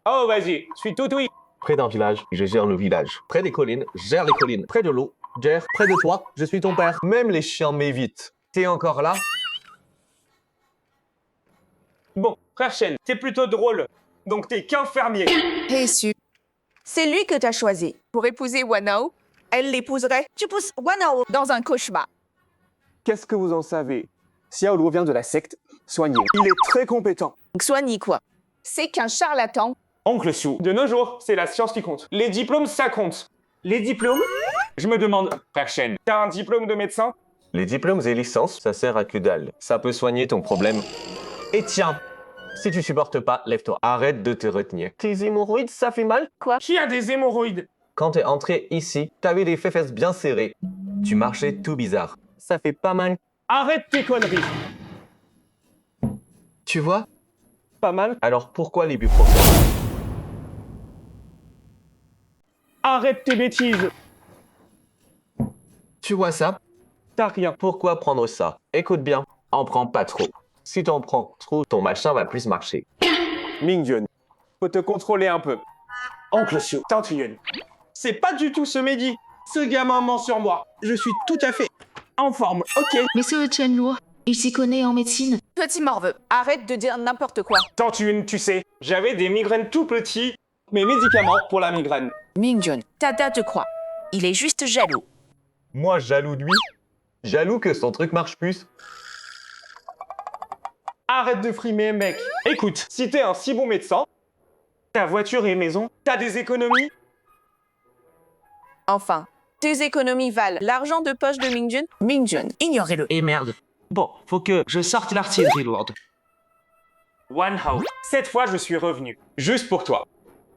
Oh, vas-y, je suis tout oui. Près d'un village, je gère le village. Près des collines, je gère les collines. Près de l'eau, je gère. Près de toi, je suis ton père. Même les chiens m'évitent. T'es encore là? Bon, frère Shen, t'es plutôt drôle. Donc t'es qu'un fermier. Hé, Su. C'est lui que t'as choisi. Pour épouser Wanao, elle l'épouserait. Tu pousses Wanao dans un cauchemar. Qu'est-ce que vous en savez? Xiaoluo vient de la secte Soigné. Il est très compétent. Soigny quoi? C'est qu'un charlatan. Oncle Shu, de nos jours, c'est la science qui compte. Les diplômes, ça compte. Les diplômes? Je me demande, frère Shen, t'as un diplôme de médecin? Les diplômes et licences, ça sert à que dalle. Ça peut soigner ton problème. Et tiens, si tu supportes pas, lève-toi. Arrête de te retenir. Tes hémorroïdes, ça fait mal? Quoi? Qui a des hémorroïdes? Quand t'es entré ici, t'avais des fesses bien serrées. Tu marchais tout bizarre. Ça fait pas mal. Arrête tes conneries. Tu vois? Pas mal. Alors pourquoi l'ibuprofène? Arrête tes bêtises. Tu vois ça? T'as rien. Pourquoi prendre ça? Écoute bien, en prends pas trop. Si t'en prends trop, ton machin va plus marcher. Mingjun, faut te contrôler un peu. Oncle Shu, Tante Yun. C'est pas du tout ce Mehdi. Ce gamin ment sur moi. Je suis tout à fait en forme, ok? Monsieur Shenluo, il s'y connaît en médecine. Petit morveux, arrête de dire n'importe quoi. Tante Yun, tu sais, j'avais des migraines tout petits. Mes médicaments pour la migraine. Mingjun, Tata te croit. Il est juste jaloux. Moi, jaloux de lui? Jaloux que son truc marche plus? Arrête de frimer, mec. Écoute, si t'es un si bon médecin, ta voiture et maison, t'as des économies. Enfin, tes économies valent l'argent de poche de Mingjun. Mingjun, ignorez-le. Et merde. Bon, faut que je sorte l'artillerie lourde. Wanhao, cette fois je suis revenu. Juste pour toi.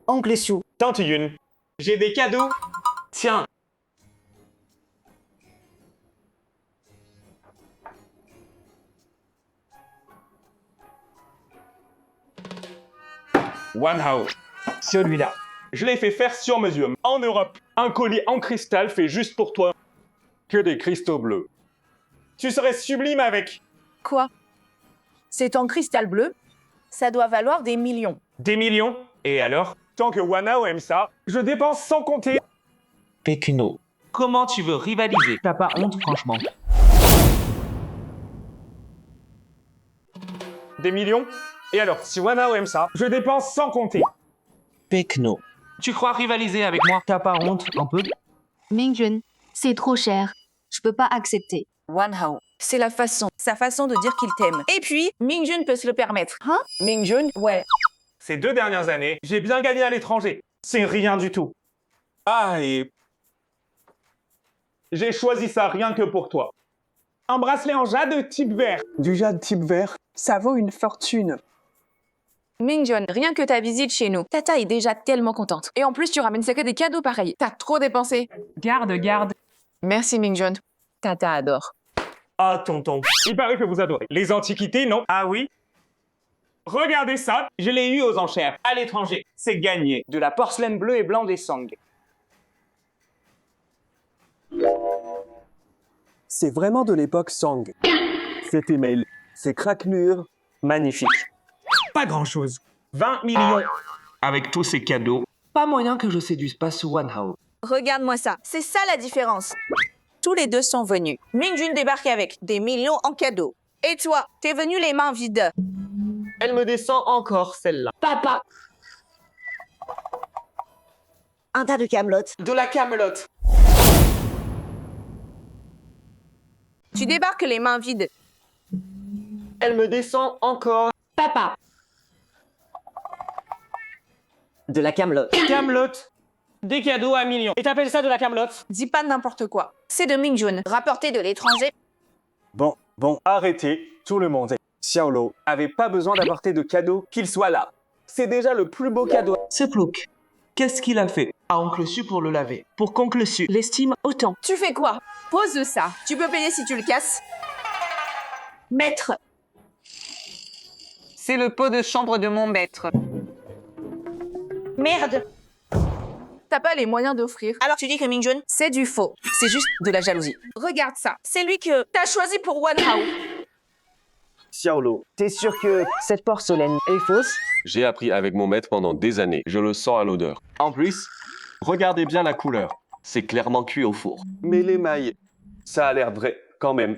Oncle Su. Tante Yun, j'ai des cadeaux. Tiens. Wanhao, celui-là. Je l'ai fait faire sur mesure, en Europe. Un collier en cristal fait juste pour toi. Que des cristaux bleus. Tu serais sublime avec. Quoi? C'est en cristal bleu? Ça doit valoir des millions. Des millions? Et alors? Tant que Wanhao aime ça, je dépense sans compter. Pekuno, comment tu veux rivaliser? T'as pas honte, franchement. Des millions? Et alors, si Wanhao aime ça, je dépense sans compter. Pekuno, tu crois rivaliser avec moi? T'as pas honte, un peu? Mingjun, c'est trop cher. Je peux pas accepter. Wanhao, c'est sa façon de dire qu'il t'aime. Et puis, Mingjun peut se le permettre. Hein? Mingjun, ouais. Ces 2 dernières années, j'ai bien gagné à l'étranger. C'est rien du tout. Ah, et... j'ai choisi ça rien que pour toi. Un bracelet en jade type vert. Du jade type vert, ça vaut une fortune. Mingjun, rien que ta visite chez nous, Tata est déjà tellement contente. Et en plus, tu ramènes ça que des cadeaux pareils. T'as trop dépensé. Garde. Merci Mingjun. Tata adore. Ah, tonton, il paraît que vous adorez. Les antiquités, non? Ah oui? Regardez ça, je l'ai eu aux enchères, à l'étranger. C'est gagné. De la porcelaine bleue et blanc des Song. C'est vraiment de l'époque Song. Cet email, ces craquelures, magnifique. Pas grand-chose. 20 millions. Avec tous ces cadeaux, pas moyen que je séduise pas ce Wanhao. Regarde-moi ça, c'est ça la différence. Tous les deux sont venus. Mingjun débarque avec des millions en cadeaux. Et toi, t'es venu les mains vides. Elle me descend encore, celle-là. Papa. Un tas de camelotes. De la camelote. Tu débarques les mains vides. Elle me descend encore. Papa. De la camelote. Camelote. Des cadeaux à millions. Et t'appelles ça de la camelote? Dis pas n'importe quoi. C'est de Mingjun, rapporté de l'étranger. Bon, arrêtez, tout le monde. Xiaolo Avait pas besoin d'apporter de cadeaux, qu'il soit là. C'est déjà le plus beau cadeau. Ce plouc, qu'est-ce qu'il a fait à Oncle Su pour le laver? Pour qu'Oncle Su l'estime autant. Tu fais quoi? Pose ça. Tu peux payer si tu le casses. Maître. C'est le pot de chambre de mon maître. Merde. T'as pas les moyens d'offrir. Alors tu dis que Mingjun, c'est du faux. C'est juste de la jalousie. Regarde ça. C'est lui que t'as choisi pour Wanhao. Xiaolo, t'es sûr que cette porcelaine est fausse? J'ai appris avec mon maître pendant des années. Je le sens à l'odeur. En plus, regardez bien la couleur. C'est clairement cuit au four. Mais l'émail, ça a l'air vrai, quand même.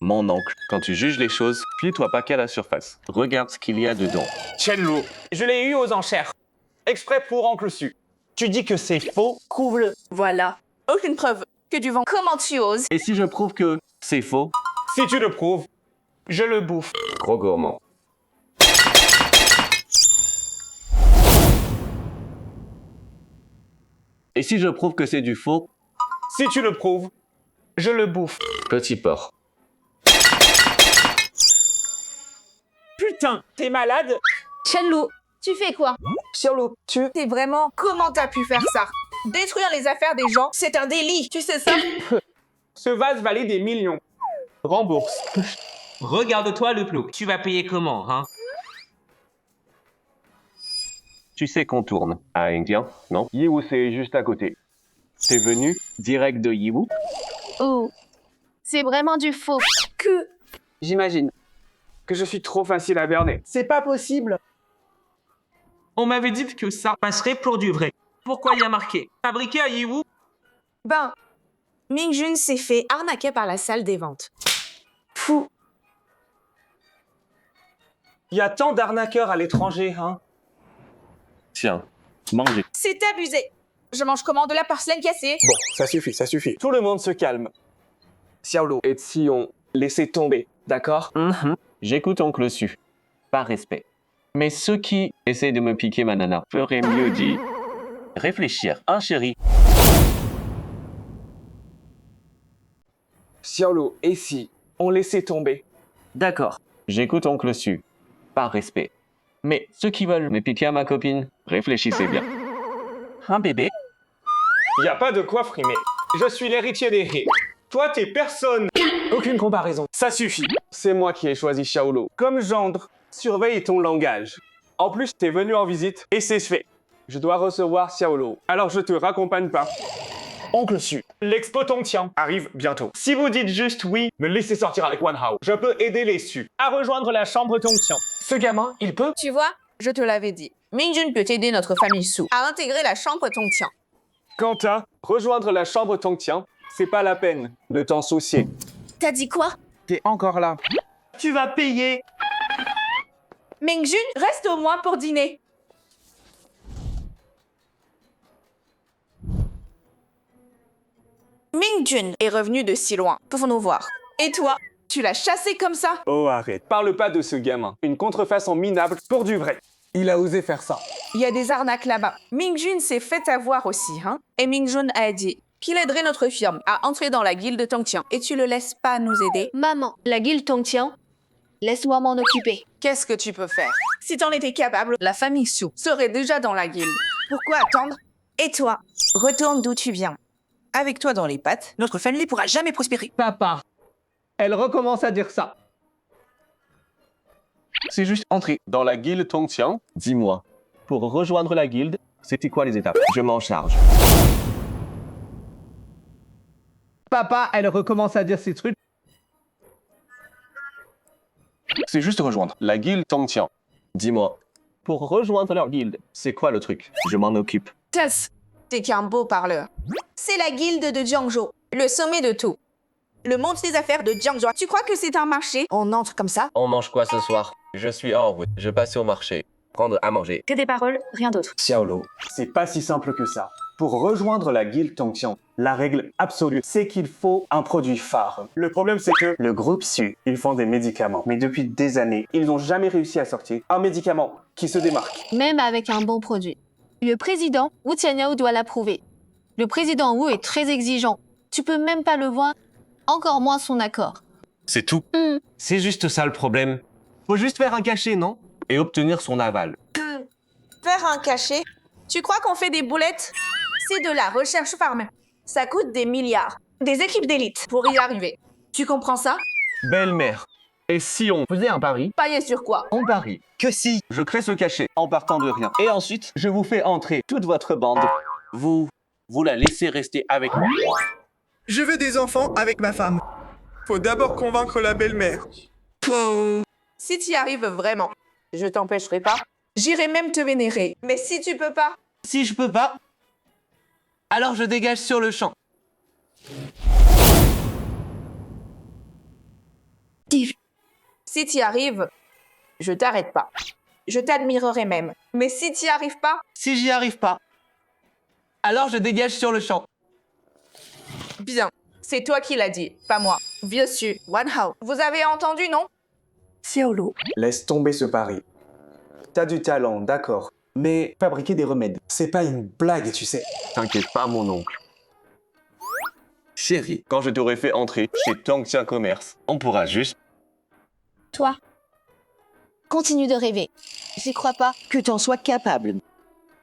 Mon oncle, quand tu juges les choses, plie-toi pas qu'à la surface. Regarde ce qu'il y a dedans. Chenlu, je l'ai eu aux enchères. Exprès pour Oncle Su. Tu dis que c'est faux, prouve-le. Voilà. Aucune preuve que du vent. Comment tu oses? Et si je prouve que c'est faux? Si tu le prouves, je le bouffe. Trop gourmand. Et si je prouve que c'est du faux? Si tu le prouves, je le bouffe. Petit porc. Putain, t'es malade? Chenlu, tu fais quoi? Xiaolo, tu... T'es vraiment... Comment t'as pu faire ça? Détruire les affaires des gens, c'est un délit. Tu sais ça? Ce vase valait des millions. Rembourse. Regarde-toi le plouc. Tu vas payer comment, hein? Tu sais qu'on tourne à Indien, non? Yiwu, c'est juste à côté. T'es venu direct de Yiwu? Oh, c'est vraiment du faux. Que... J'imagine que je suis trop facile à berner. C'est pas possible. On m'avait dit que ça passerait pour du vrai. Pourquoi y a marqué fabriqué à Yiwu? Ben, Mingjun s'est fait arnaquer par la salle des ventes. Fou. Il y a tant d'arnaqueurs à l'étranger, hein? Tiens, mangez. C'est abusé. Je mange comment? De la porcelaine cassée? Bon, ça suffit. Tout le monde se calme. Xiaolo et Sion, laissez tomber, d'accord? J'écoute oncle Su. Par respect. Mais ceux qui essaient de me piquer ma nana feraient mieux d'y réfléchir, hein, chérie? Xiaolo et Si ont laissé tomber. D'accord. J'écoute oncle Su. Par respect. Mais ceux qui veulent me piquer à ma copine, réfléchissez bien. Un bébé? Y a pas de quoi frimer. Je suis l'héritier des He. Toi, t'es personne. Aucune comparaison. Ça suffit. C'est moi qui ai choisi Xiaolo. Comme gendre, surveille ton langage. En plus, t'es venu en visite et c'est fait. Je dois recevoir Xiaolo. Alors je te raccompagne pas. Oncle Su, l'expo Tongtian arrive bientôt. Si vous dites juste oui, me laissez sortir avec Wan Hao. Je peux aider les Su à rejoindre la chambre Tongtian. Ce gamin, il peut... Tu vois, je te l'avais dit. Mingjun peut aider notre famille Su à intégrer la chambre Tongtian. Quant à rejoindre la chambre Tongtian, c'est pas la peine de t'en soucier. T'as dit quoi? T'es encore là. Tu vas payer. Mingjun, reste au moins pour dîner. Mingjun est revenu de si loin pour nous voir. Et toi, tu l'as chassé comme ça? Oh, arrête. Parle pas de ce gamin. Une contrefaçon minable pour du vrai. Il a osé faire ça. Il y a des arnaques là-bas. Mingjun s'est fait avoir aussi, hein? Et Mingjun a dit qu'il aiderait notre firme à entrer dans la guilde Tongtian. Et tu le laisses pas nous aider? Maman, la guilde Tongtian, laisse-moi m'en occuper. Qu'est-ce que tu peux faire? Si t'en étais capable, la famille Su serait déjà dans la guilde. Pourquoi attendre? Et toi, retourne d'où tu viens. Avec toi dans les pattes, notre famille pourra jamais prospérer. Papa, elle recommence à dire ça. C'est juste entrer dans la guilde Tongtian. Dis-moi, pour rejoindre la guilde, c'était quoi les étapes? Je m'en charge. Papa, elle recommence à dire ces trucs. C'est juste rejoindre la guilde Tongtian. Dis-moi, pour rejoindre leur guilde, c'est quoi le truc? Je m'en occupe. Tess, t'es qu'un beau parleur. C'est la guilde de Jiangzhou, le sommet de tout. Le monde des affaires de Jiangzhou. Tu crois que c'est un marché? On entre comme ça? On mange quoi ce soir? Je suis en route. Je passe au marché. Prendre à manger. Que des paroles, rien d'autre. Xiaolo, c'est pas si simple que ça. Pour rejoindre la guilde Tongtian, la règle absolue, c'est qu'il faut un produit phare. Le problème, c'est que le groupe Su, ils font des médicaments. Mais depuis des années, ils n'ont jamais réussi à sortir un médicament qui se démarque. Même avec un bon produit. Le président Wu Tianyao doit l'approuver. Le président Wu est très exigeant. Tu peux même pas le voir, encore moins son accord. C'est tout. C'est juste ça le problème. Faut juste faire un cachet, non? Et obtenir son aval. Faire un cachet? Tu crois qu'on fait des boulettes? C'est de la recherche farm. Ça coûte des milliards. Des équipes d'élite pour y arriver. Tu comprends ça? Belle-mère. Et si on faisait un pari? Parier sur quoi? On parie que si je crée ce cachet en partant de rien, et ensuite je vous fais entrer toute votre bande, vous la laissez rester avec moi. Je veux des enfants avec ma femme. Faut d'abord convaincre la belle-mère. Si tu y arrives vraiment, je t'empêcherai pas. J'irai même te vénérer. Mais si tu peux pas... Si je peux pas, alors je dégage sur le champ. Si tu y arrives, je t'arrête pas. Je t'admirerai même. Mais si tu y arrives pas... Si j'y arrive pas, alors je dégage sur le champ. Bien, c'est toi qui l'as dit, pas moi. Vieux Su, Wan Hao. Vous avez entendu, non? Xiaolo. Laisse tomber ce pari. T'as du talent, d'accord. Mais fabriquer des remèdes, c'est pas une blague, tu sais. T'inquiète pas, mon oncle. Chérie, quand je t'aurai fait entrer chez Tongtian Commerce, on pourra juste... Toi, continue de rêver. J'y crois pas. Que t'en sois capable.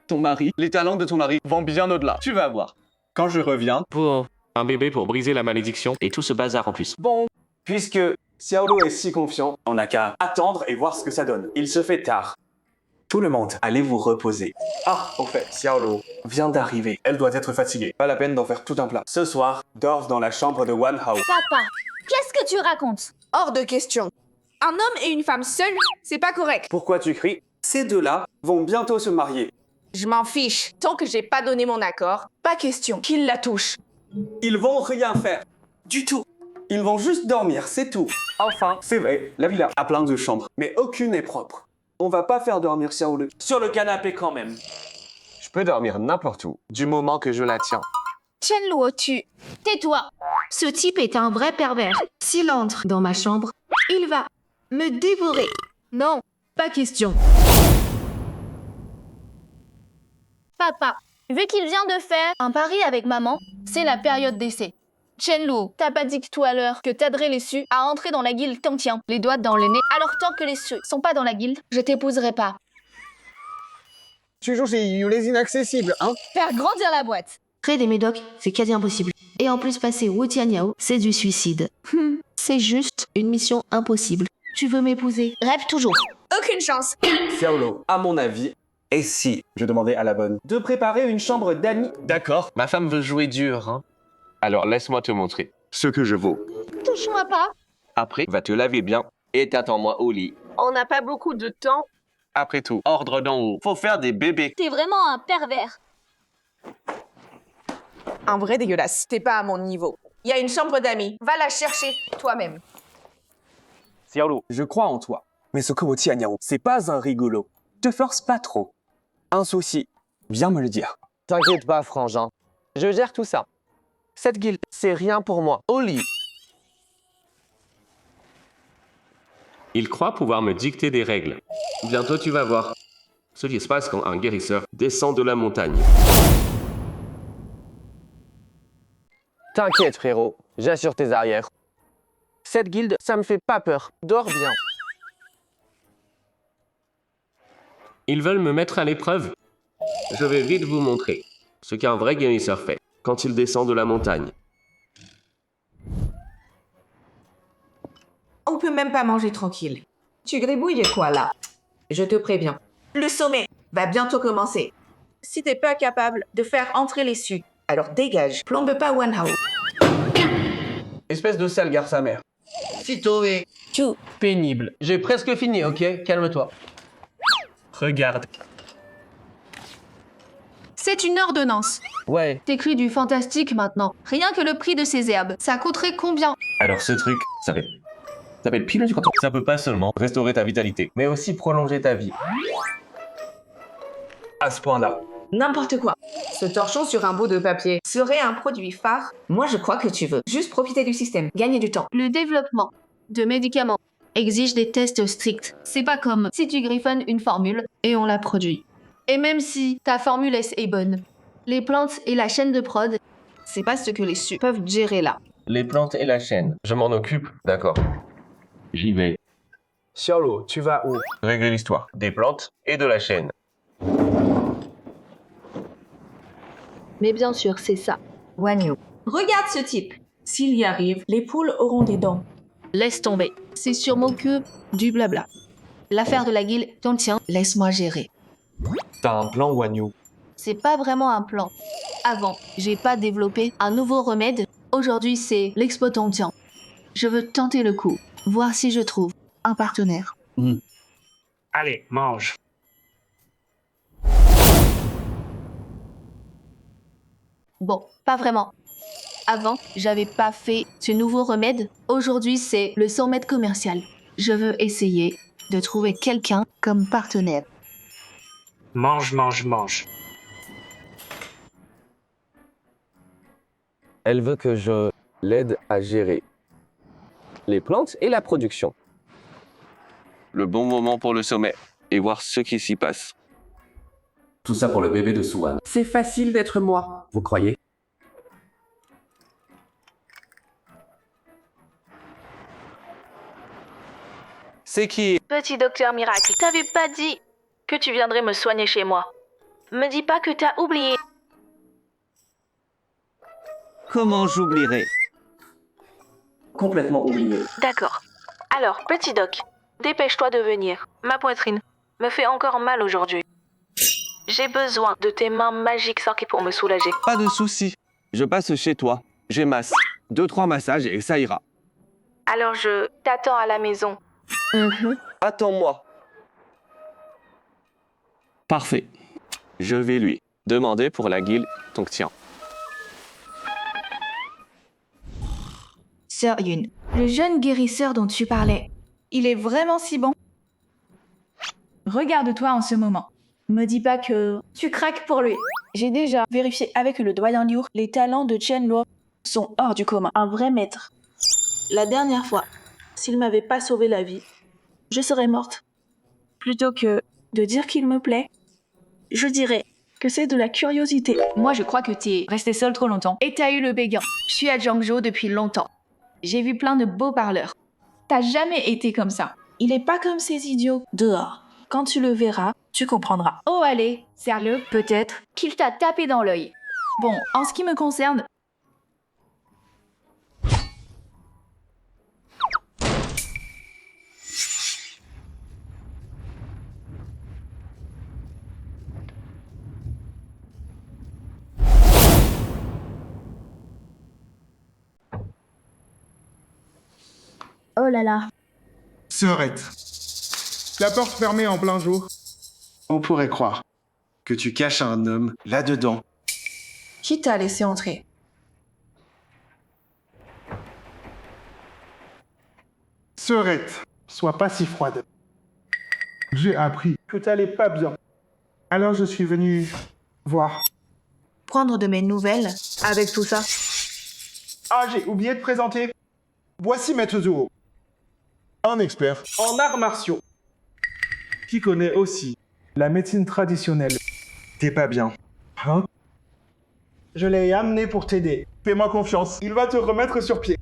Ton mari, les talents de ton mari vont bien au-delà. Tu vas voir. Quand je reviens... Pour un bébé pour briser la malédiction et tout ce bazar en plus. Bon, puisque Xiaolo est si confiant, on n'a qu'à attendre et voir ce que ça donne. Il se fait tard. Tout le monde, allez vous reposer. Ah, au fait, Xiaolo vient d'arriver. Elle doit être fatiguée. Pas la peine d'en faire tout un plat. Ce soir, dors dans la chambre de Wan Hao. Papa, qu'est-ce que tu racontes? Hors de question. Un homme et une femme seuls, c'est pas correct. Pourquoi tu cries? Ces deux-là vont bientôt se marier. Je m'en fiche. Tant que j'ai pas donné mon accord, pas question qu'il la touche. Ils vont rien faire. Du tout. Ils vont juste dormir, c'est tout. Enfin, c'est vrai, la villa a plein de chambres, mais aucune n'est propre. On va pas faire dormir Xiaolo sur le canapé quand même. Je peux dormir n'importe où, du moment que je la tiens. Chen Luo, tais-toi. Ce type est un vrai pervers. S'il entre dans ma chambre, il va Me dévorer. Non, pas question. Papa, vu qu'il vient de faire un pari avec maman, C'est la période d'essai. Chenlu, t'as pas dit que tout à l'heure que t'aiderais les Su à entrer dans la guilde Tongtian, les doigts dans le nez. Alors tant que les Su sont pas dans la guilde, je t'épouserai pas. Tu joues chez les inaccessibles, hein? Faire grandir la boîte. Créer des médocs, c'est quasi impossible. Et en plus, passer Wu Tianyao, c'est du suicide. C'est juste une mission impossible. Tu veux m'épouser? Rêve toujours. Aucune chance. Xiaolo, à mon avis, et si je demandais à la bonne de préparer une chambre d'amis? D'accord, ma femme veut jouer dur, hein. Alors laisse-moi te montrer ce que je vaux. touche-moi pas. Après, va te laver bien et t'attends-moi au lit. On n'a pas beaucoup de temps. Après tout, ordre d'en haut. Faut faire des bébés. T'es vraiment un pervers. Un vrai dégueulasse. T'es pas à mon niveau. Il y a une chambre d'amis. Va la chercher toi-même. Xiaolo, je crois en toi. Mais ce Kobo Tianyao, c'est pas un rigolo. Te force pas trop. Un souci, viens me le dire. T'inquiète pas, frangin. Je gère tout ça. Cette guilde, c'est rien pour moi. Au lit. Il croit pouvoir me dicter des règles. Bientôt tu vas voir ce qui se passe quand un guérisseur descend de la montagne. T'inquiète, frérot. J'assure tes arrières. Cette guilde, ça me fait pas peur. Dors bien. Ils veulent me mettre à l'épreuve. Je vais vite vous montrer ce qu'un vrai guérisseur fait quand il descend de la montagne. On peut même pas manger tranquille. Tu gribouilles quoi là? Je te préviens. Le sommet va bientôt commencer. Si t'es pas capable de faire entrer les Su, alors dégage. Plombe pas Wan Hao. Espèce de sale garce amère. Sitôt et... Pénible. J'ai presque fini, ok? Calme-toi. Regarde. C'est une ordonnance. Ouais. T'écris du fantastique maintenant. Rien que le prix de ces herbes. Ça coûterait combien? Alors ce truc, ça va être pile du canton. Ça peut pas seulement restaurer ta vitalité, Mais aussi prolonger ta vie. À ce point-là. N'importe quoi. Ce torchon sur un bout de papier serait un produit phare. Moi, je crois que tu veux juste profiter du système, gagner du temps. Le développement de médicaments exige des tests stricts. C'est pas comme si tu griffonnes une formule et on la produit. Et même si ta formule est bonne, les plantes et la chaîne de prod, c'est pas ce que les Su peuvent gérer là. Les plantes et la chaîne. Je m'en occupe, d'accord. J'y vais. Xiaolo, tu vas où? Régler l'histoire des plantes et de la chaîne. Mais bien sûr, c'est ça. Wanyu. Regarde ce type. S'il y arrive, les poules auront des dents. Laisse tomber. C'est sûrement que du blabla. L'affaire de la guilde Tongtian, laisse-moi gérer. T'as un plan, Wanyu? C'est pas vraiment un plan. Avant, j'ai pas développé un nouveau remède. Aujourd'hui, c'est l'expo Tongtian. Je veux tenter le coup, voir si je trouve un partenaire. Allez, mange. Bon, pas vraiment. Avant, j'avais pas fait ce nouveau remède. Aujourd'hui, c'est le 100 mètres commercial. Je veux essayer de trouver quelqu'un comme partenaire. Mange, mange, mange. Elle veut que je l'aide à gérer les plantes et la production. Le bon moment pour le sommet et voir ce qui s'y passe. Tout ça pour le bébé de Suwan. C'est facile d'être moi. Vous croyez? C'est qui? Petit docteur miracle, t'avais pas dit que tu viendrais me soigner chez moi. Me dis pas que t'as oublié. Comment j'oublierai? Complètement oublié. D'accord. Alors, petit doc, dépêche-toi de venir. Ma poitrine me fait encore mal aujourd'hui. J'ai besoin de tes mains magiques Sanki pour me soulager. Pas de souci. Je passe chez toi. J'ai masse. 2-3 massages et ça ira. Alors je t'attends à la maison. Attends-moi. Parfait. Je vais lui demander pour la guilde Tongtian. Sœur Yun, le jeune guérisseur dont tu parlais, il est vraiment si bon? Regarde-toi en ce moment. Me dis pas que tu craques pour lui. J'ai déjà vérifié avec le doyen Liu, les talents de Chen Luo sont hors du commun. Un vrai maître. La dernière fois, s'il m'avait pas sauvé la vie, je serais morte. Plutôt que de dire qu'il me plaît, je dirais que c'est de la curiosité. Moi, je crois que t'es resté seule trop longtemps et t'as eu le béguin. Je suis à Jiangzhou depuis longtemps. J'ai vu plein de beaux parleurs. T'as jamais été comme ça. Il est pas comme ces idiots dehors. Quand tu le verras, tu comprendras. Oh allez, sérieux, peut-être qu'il t'a tapé dans l'œil. Bon, en ce qui me concerne, Oh là là. Sœurette. La porte fermée en plein jour. On pourrait croire que tu caches un homme là-dedans. Qui t'a laissé entrer? Sœurette, sois pas si froide. J'ai appris que t'allais pas bien. Alors je suis venu voir. Prendre de mes nouvelles avec tout ça? Ah, j'ai oublié de présenter. Voici Maître Zuo. Un expert en arts martiaux. Qui connaît aussi la médecine traditionnelle. T'es pas bien. Hein? Je l'ai amené pour t'aider. Fais-moi confiance, il va te remettre sur pied.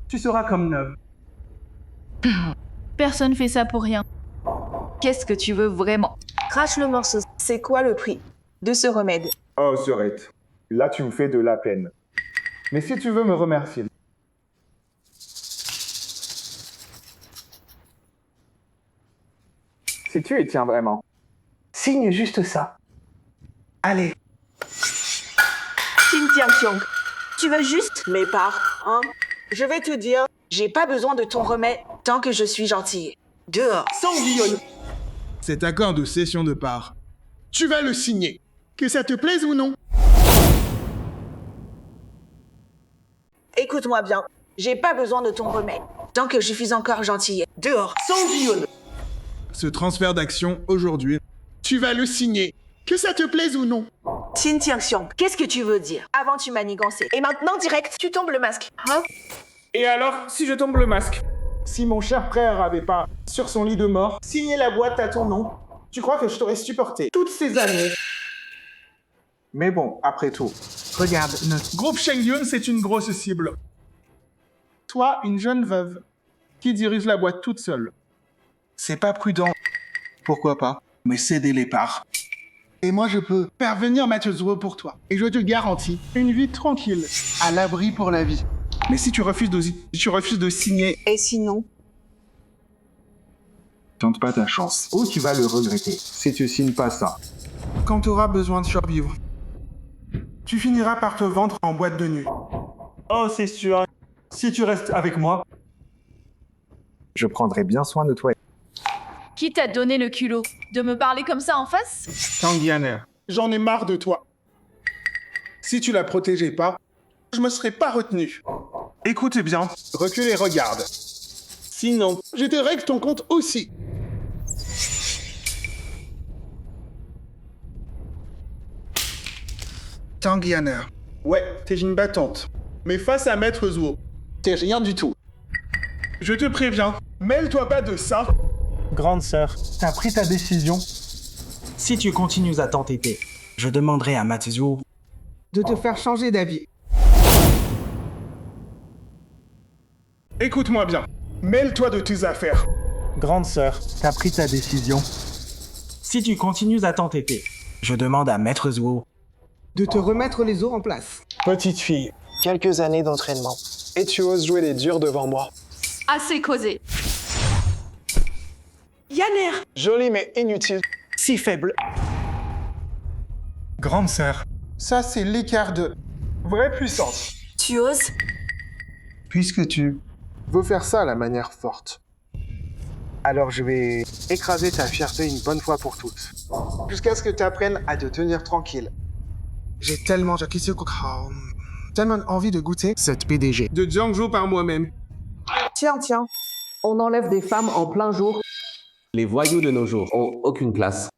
Tu seras comme neuve. personne fait ça pour rien. Qu'est-ce que tu veux vraiment? Crache le morceau. C'est quoi le prix de ce remède? Oh, Sœurette, là tu me fais de la peine. Mais si tu veux me remercier. Si tu y tiens vraiment, signe juste ça. Allez. Xin Tianxiong, tu veux juste mes parts, hein? Je vais te dire, j'ai pas besoin de ton remède tant que je suis gentille. Dehors. Sans Guillaume. Cet accord de cession de part, tu vas le signer. Que ça te plaise ou non. Écoute-moi bien, j'ai pas besoin de ton remède tant que je suis encore gentille. Dehors. Sans Guillaume. Ce transfert d'action aujourd'hui, tu vas le signer. Que ça te plaise ou non. Xin Tianxiong, qu'est-ce que tu veux dire? Avant tu manigançais. Et maintenant direct, tu tombes le masque. Hein? Et alors, si je tombe le masque? Si mon cher frère avait pas, sur son lit de mort, signé la boîte à ton nom, tu crois que je t'aurais supporté toutes ces années? Mais bon, après tout, regarde, notre groupe Shengyun, c'est une grosse cible. Toi, une jeune veuve, qui dirige la boîte toute seule. C'est pas prudent. Pourquoi pas? Mais céder les parts. Et moi, je peux faire venir Maître Zuo pour toi. Et je te garantis une vie tranquille, à l'abri pour la vie. Mais si tu refuses de signer... Et sinon? Tente pas ta chance, ou tu vas le regretter si tu signes pas ça. Quand tu auras besoin de survivre, tu finiras par te vendre en boîte de nuit. Oh, c'est sûr. Si tu restes avec moi, je prendrai bien soin de toi. Qui t'a donné le culot de me parler comme ça en face? Tanguyaner, j'en ai marre de toi. Si tu la protégeais pas, je me serais pas retenu. Écoute bien, recule et regarde. Sinon, je te règle ton compte aussi. Tanguyaner. Ouais, t'es une battante. Mais face à Maître Zuo, t'es rien du tout. Je te préviens, mêle-toi pas de ça. Grande sœur, t'as pris ta décision. Si tu continues à t'entêter, je demanderai à Matsuo de te faire changer d'avis. Écoute-moi bien, mêle-toi de tes affaires. Grande sœur, t'as pris ta décision. Si tu continues à t'entêter, je demande à Maître Zuo de te remettre les os en place. Petite fille, quelques années d'entraînement. Et tu oses jouer les durs devant moi. Assez causé. Yaner! Joli mais inutile. Si faible. Grande sœur, ça c'est l'écart de vraie puissance. Tu oses? Puisque tu veux faire ça à la manière forte, alors je vais écraser ta fierté une bonne fois pour toutes. Jusqu'à ce que tu apprennes à te tenir tranquille. J'ai tellement envie de goûter cette PDG de Jiangzhou par moi-même. Tiens, on enlève des femmes en plein jour. Les voyous de nos jours ont aucune place.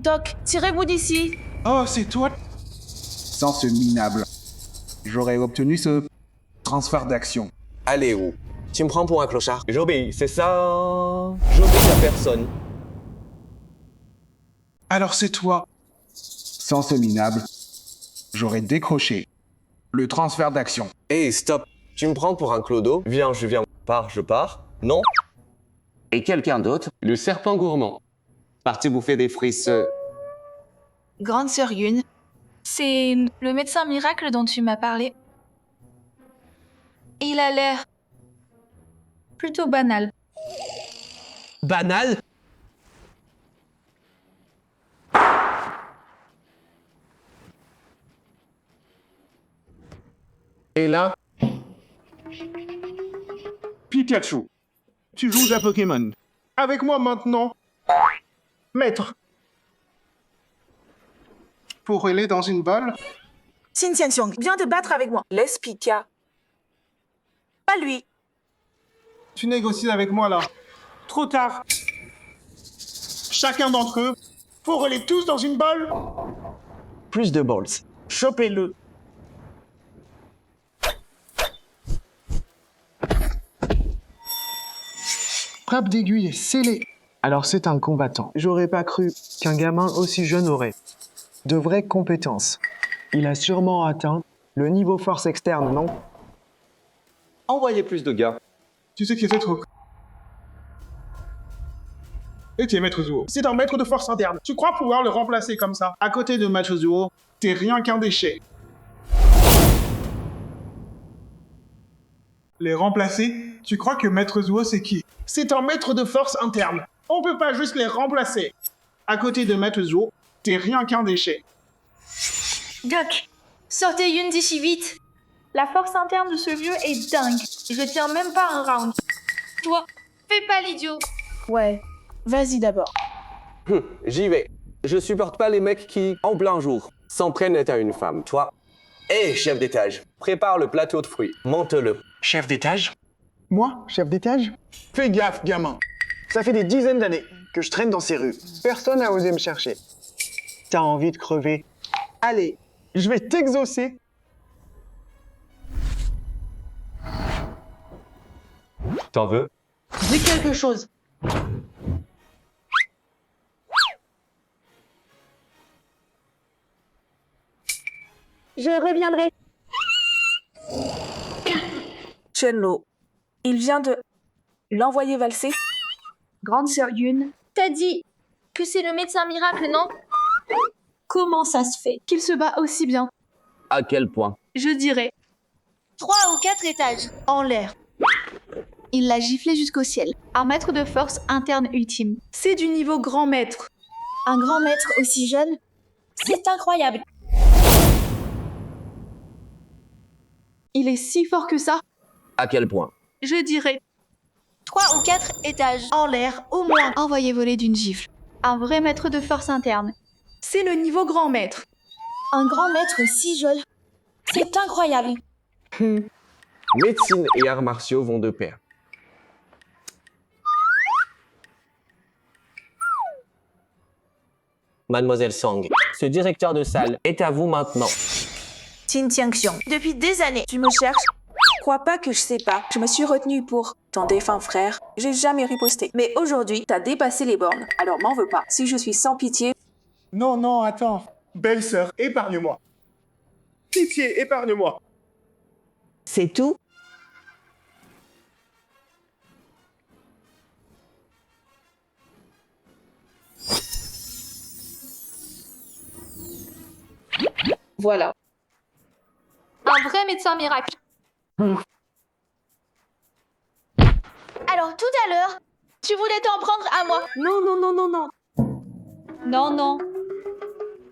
Doc, tirez-vous d'ici. Oh, c'est toi? Sans ce minable, j'aurais obtenu ce transfert d'action. Allez où? Tu me prends pour un clochard? J'obéis, c'est ça? J'obéis à personne. Alors c'est toi. Sans ce minable, j'aurais décroché le transfert d'action. Hey, stop. Tu me prends pour un clodo? Viens, je viens. Je pars. Non? Et quelqu'un d'autre? Le serpent gourmand. Parti bouffer des frites. Grande sœur Yun, c'est le médecin miracle dont tu m'as parlé. Il a l'air plutôt banal. Banal? Et là, Pikachu, tu joues à Pokémon. Avec moi maintenant. Maître. Pour aller dans une balle. Xin Tianxiong, viens te battre avec moi. Laisse Pika. Pas lui. Tu négocies avec moi là. Trop tard. Chacun d'entre eux, pour aller tous dans une balle. Plus de balls. Chopez-le. Frappe d'aiguille scellée. Alors c'est un combattant. J'aurais pas cru qu'un gamin aussi jeune aurait de vraies compétences. Il a sûrement atteint le niveau force externe, non? Envoyez plus de gars. Tu sais qui c'est trop. Et tu es Maître Zuo. C'est un maître de force interne. Tu crois pouvoir le remplacer comme ça? À côté de Maître Zuo, t'es rien qu'un déchet. Les remplacer? Tu crois que Maître Zuo c'est qui? C'est un maître de force interne. On peut pas juste les remplacer. À côté de Maître Zuo, t'es rien qu'un déchet. Doc, sortez Yun d'ici vite. La force interne de ce vieux est dingue. Je tiens même pas un round. Toi, fais pas l'idiot. Ouais, vas-y d'abord. J'y vais. Je supporte pas les mecs qui, en plein jour, s'en prennent à une femme. Toi, hé, chef d'étage, prépare le plateau de fruits. Monte-le. Chef d'étage? Moi, chef d'étage? Fais gaffe, gamin. Ça fait des dizaines d'années que je traîne dans ces rues. Personne n'a osé me chercher. T'as envie de crever? Allez, je vais t'exaucer. T'en veux? Dis quelque chose. Je reviendrai. Chenlo, il vient de l'envoyer valser. Grande sœur Yun, t'as dit que c'est le médecin miracle, non? Comment ça se fait Qu'il se bat aussi bien. À quel point? Je dirais 3 ou 4 étages en l'air. Il l'a giflé jusqu'au ciel. Un maître de force interne ultime. C'est du niveau grand maître. Un grand maître aussi jeune? C'est incroyable. Il est si fort que ça. À quel point? Je dirais 3 ou 4 étages en l'air, au moins. Envoyé voler d'une gifle. Un vrai maître de force interne. C'est le niveau grand maître. Un grand maître si jeune. C'est incroyable. Médecine et arts martiaux vont de pair. Mademoiselle Song, ce directeur de salle est à vous maintenant. Xin Tianxiong, depuis des années, tu me cherches. Crois pas que je sais pas. Je me suis retenue pour ton défunt frère. J'ai jamais riposté. Mais aujourd'hui, t'as dépassé les bornes. Alors m'en veux pas. Si je suis sans pitié... Non, non, attends. Belle-sœur, épargne-moi. Pitié, épargne-moi. C'est tout? Voilà. Un vrai médecin miracle. Alors tout à l'heure, Tu voulais t'en prendre à moi. Non, non, non, non, non. Non, non.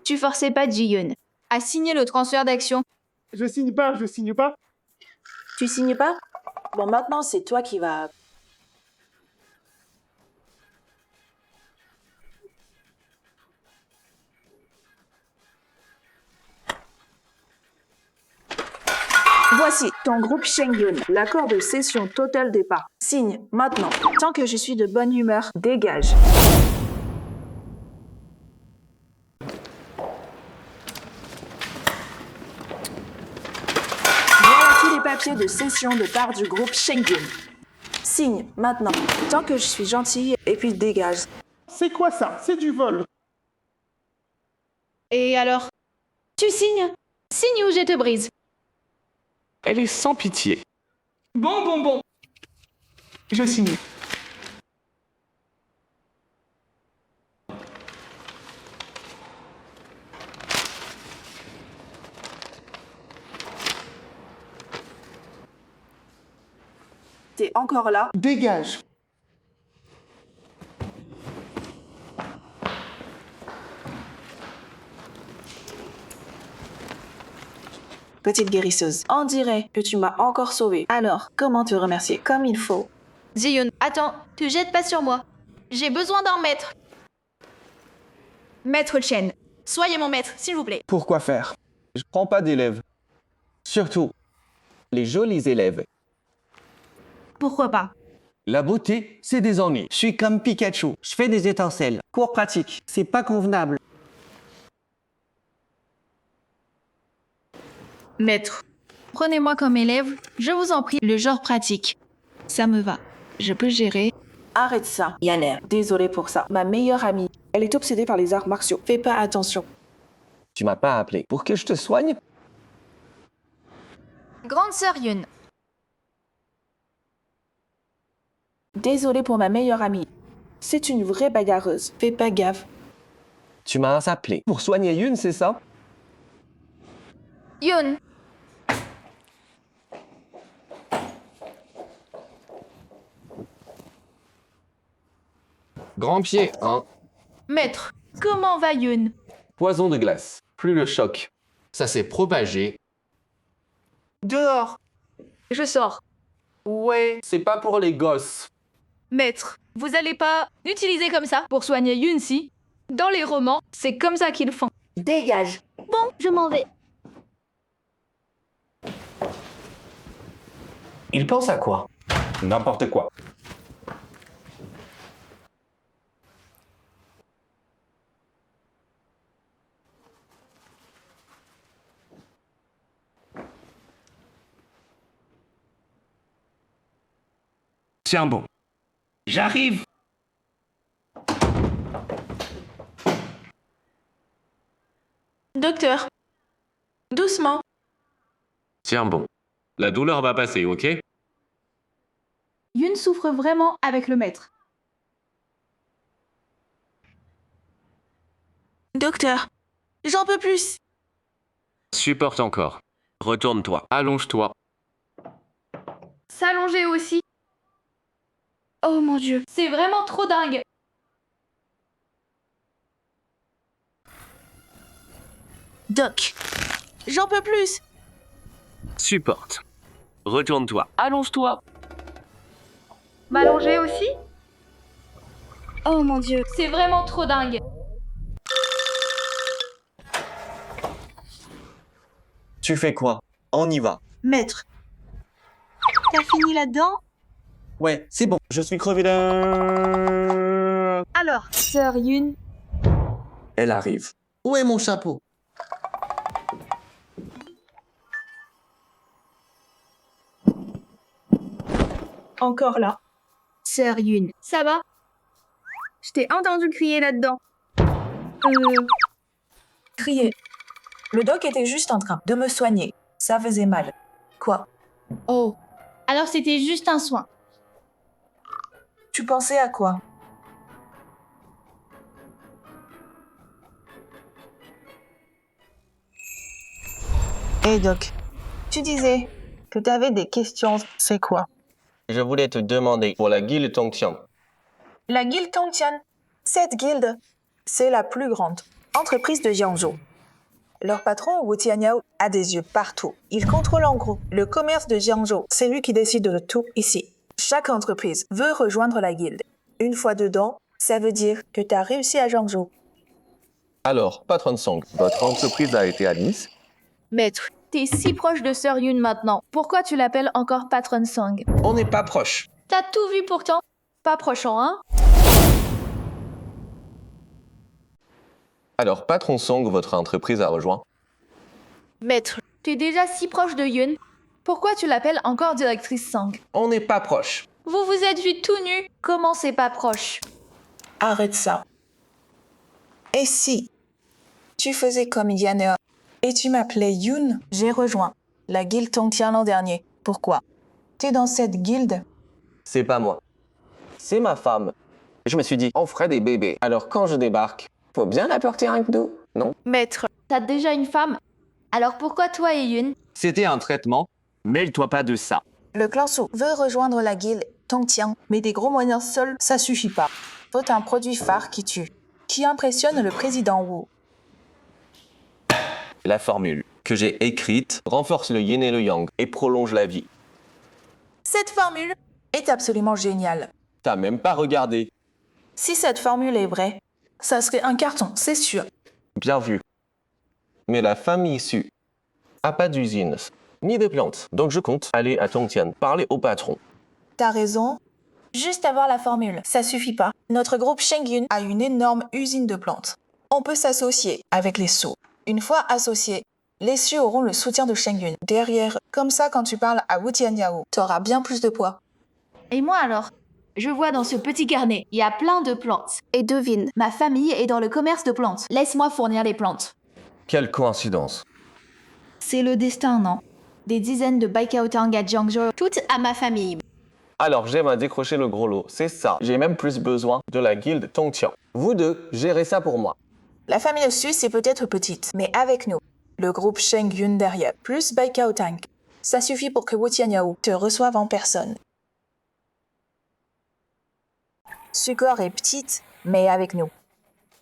Tu forçais pas Ji-Yun à signer le transfert d'action. Je signe pas, je signe pas. Tu signes pas? Bon, maintenant, c'est toi qui vas... Voici ton groupe Shengyun, l'accord de cession total départ. Signe, maintenant. Tant que je suis de bonne humeur, dégage. papier de cession de part du groupe Schengen. Signe, maintenant, tant que je suis gentille, et puis dégage. C'est quoi ça? C'est du vol. Et alors? Tu signes? Signe ou je te brise. Elle est sans pitié. Bon. Je signe. T'es encore là? Dégage. Petite guérisseuse, on dirait que tu m'as encore sauvée. Alors, comment te remercier comme il faut? Ziyun, attends, te jette pas sur moi. J'ai besoin d'un maître. Maître Chen, soyez mon maître, s'il vous plaît. Pourquoi faire? Je prends pas d'élèves. Surtout, les jolis élèves. Pourquoi pas? La beauté, c'est des ennuis. Je suis comme Pikachu. Je fais des étincelles. Cours pratique. C'est pas convenable. Maître, prenez-moi comme élève, je vous en prie, le genre pratique. Ça me va. Je peux gérer. Arrête ça, Yanner. Désolée pour ça. Ma meilleure amie, elle est obsédée par les arts martiaux. Fais pas attention. Tu m'as pas appelé pour que je te soigne? Grande sœur Yun. Désolée pour ma meilleure amie. C'est une vraie bagarreuse. Fais pas gaffe. Tu m'as appelé pour soigner Yun, c'est ça? Yun. Grand pied, hein? Maître, comment va Yun? Poison de glace. Plus le choc. Ça s'est propagé. Dehors. Je sors. Ouais, c'est pas pour les gosses. Maître, vous allez pas l'utiliser comme ça pour soigner Yun si? Dans les romans, c'est comme ça qu'ils font. Dégage. Bon, je m'en vais. Il pense à quoi? N'importe quoi. Tiens bon. J'arrive. Docteur, doucement. Tiens bon. La douleur va passer, ok? Yun souffre vraiment avec le maître. Docteur, j'en peux plus. Supporte encore. Retourne-toi. Allonge-toi. S'allonger aussi. Oh mon dieu, c'est vraiment trop dingue. Doc, j'en peux plus. Supporte. Retourne-toi. Allonge-toi. M'allonger aussi? Oh mon dieu. C'est vraiment trop dingue. Tu fais quoi? On y va. Maître. T'as fini là-dedans? Ouais, c'est bon. Je suis crevé d'un... Alors, sœur Yun. Elle arrive. Où est mon chapeau? Encore là. Sœur Yun, ça va? Je t'ai entendu crier là-dedans. Crier. Le doc était juste en train de me soigner. Ça faisait mal. Quoi? Oh, alors c'était juste un soin. Tu pensais à quoi? Hey Doc, tu disais que t'avais des questions. C'est quoi? Je voulais te demander pour la guilde Tongtian. La guilde Tongtian. Cette guilde, c'est la plus grande entreprise de Jiangzhou. Leur patron, Wu Tianyao, a des yeux partout. Il contrôle en gros le commerce de Jiangzhou. C'est lui qui décide de tout ici. Chaque entreprise veut rejoindre la guilde. Une fois dedans, ça veut dire que t'as réussi à Jiangzhou. Alors, Patron Song, votre entreprise a été admise? Maître, t'es si proche de sœur Yun maintenant. Pourquoi tu l'appelles encore Patron Song? On n'est pas proche. T'as tout vu pourtant. Pas prochant, hein? Alors, Patron Song, votre entreprise a rejoint? Maître, t'es déjà si proche de Yun. Pourquoi tu l'appelles encore directrice Sang? On n'est pas proche. Vous vous êtes vus tout nus. Comment c'est pas proche? Arrête ça. Et si tu faisais comme Yana et tu m'appelais Yoon? J'ai rejoint la guilde Tongtian l'an dernier. Pourquoi? T'es dans cette guilde? C'est pas moi. C'est ma femme. Je me suis dit, on ferait des bébés. Alors quand je débarque, faut bien la porter un dos, non? Maître, t'as déjà une femme? Alors pourquoi toi et Yoon? C'était un traitement. Mêle-toi pas de ça. Le clan Su veut rejoindre la guilde Tongtian, mais des gros moyens seuls, ça suffit pas. Faut un produit phare qui tue, qui impressionne le président Wu. La formule que j'ai écrite renforce le yin et le yang et prolonge la vie. Cette formule est absolument géniale. T'as même pas regardé. Si cette formule est vraie, ça serait un carton, c'est sûr. Bien vu. Mais la famille Su a pas d'usine, ni de plantes. Donc je compte aller à Tongtian, parler au patron. T'as raison. Juste avoir la formule, ça suffit pas. Notre groupe Shengyun a une énorme usine de plantes. On peut s'associer avec les Su. Une fois associés, les Su auront le soutien de Shengyun derrière. Comme ça, quand tu parles à Wu Tianyao, t'auras bien plus de poids. Et moi alors? Je vois dans ce petit carnet, il y a plein de plantes. Et devine, ma famille est dans le commerce de plantes. Laisse-moi fournir les plantes. Quelle coïncidence. C'est le destin, non? Des dizaines de Baikaotang à Jiangzhou, toutes à ma famille. Alors j'aime à décrocher le gros lot, c'est ça. J'ai même plus besoin de la guilde Tongtian. Vous deux, gérez ça pour moi. La famille Su, c'est peut-être petite, mais avec nous, le groupe Shengyun derrière, plus Baikao Tank, ça suffit pour que Wu Tianyao te reçoive en personne. Sucor est petite, mais avec nous.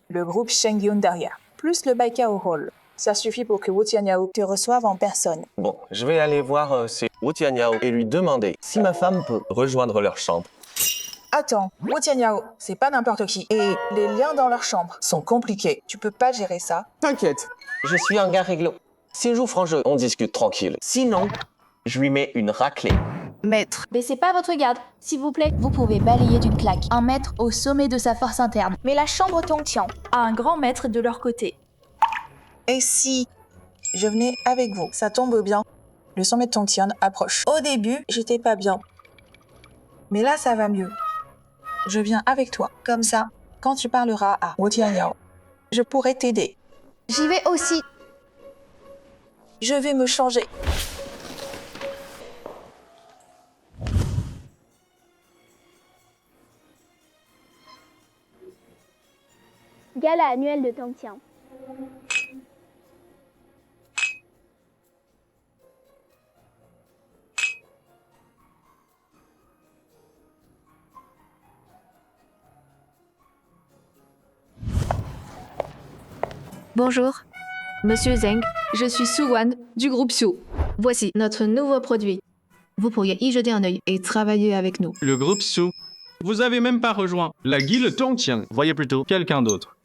Le groupe Shengyun derrière, plus le Baikao Hall, ça suffit pour que Wu Tianyao te reçoive en personne. Bon, je vais aller voir Wu Tianyao et lui demander si ma femme peut rejoindre leur chambre. Attends, Wu Tianyao, c'est pas n'importe qui. Et les liens dans leur chambre sont compliqués. Tu peux pas gérer ça. T'inquiète, je suis un gars réglo. S'il joue franc jeu, on discute tranquille. Sinon, je lui mets une raclée. Maître. Baissez pas votre garde, s'il vous plaît. Vous pouvez balayer d'une claque un maître au sommet de sa force interne. Mais la chambre Tongtian a un grand maître de leur côté. Et si je venais avec vous? Ça tombe bien. Le sommet de Tongtian approche. Au début, j'étais pas bien. Mais là, ça va mieux. Je viens avec toi. Comme ça, quand tu parleras à Wu Tianyao, je pourrai t'aider. J'y vais aussi. Je vais me changer. Gala annuel de Tongtian. Bonjour, Monsieur Zeng, je suis Su-Wan du groupe Su. Voici notre nouveau produit. Vous pourriez y jeter un œil et travailler avec nous. Le groupe Su. Vous avez même pas rejoint la guilde Tongtian. Voyez plutôt quelqu'un d'autre.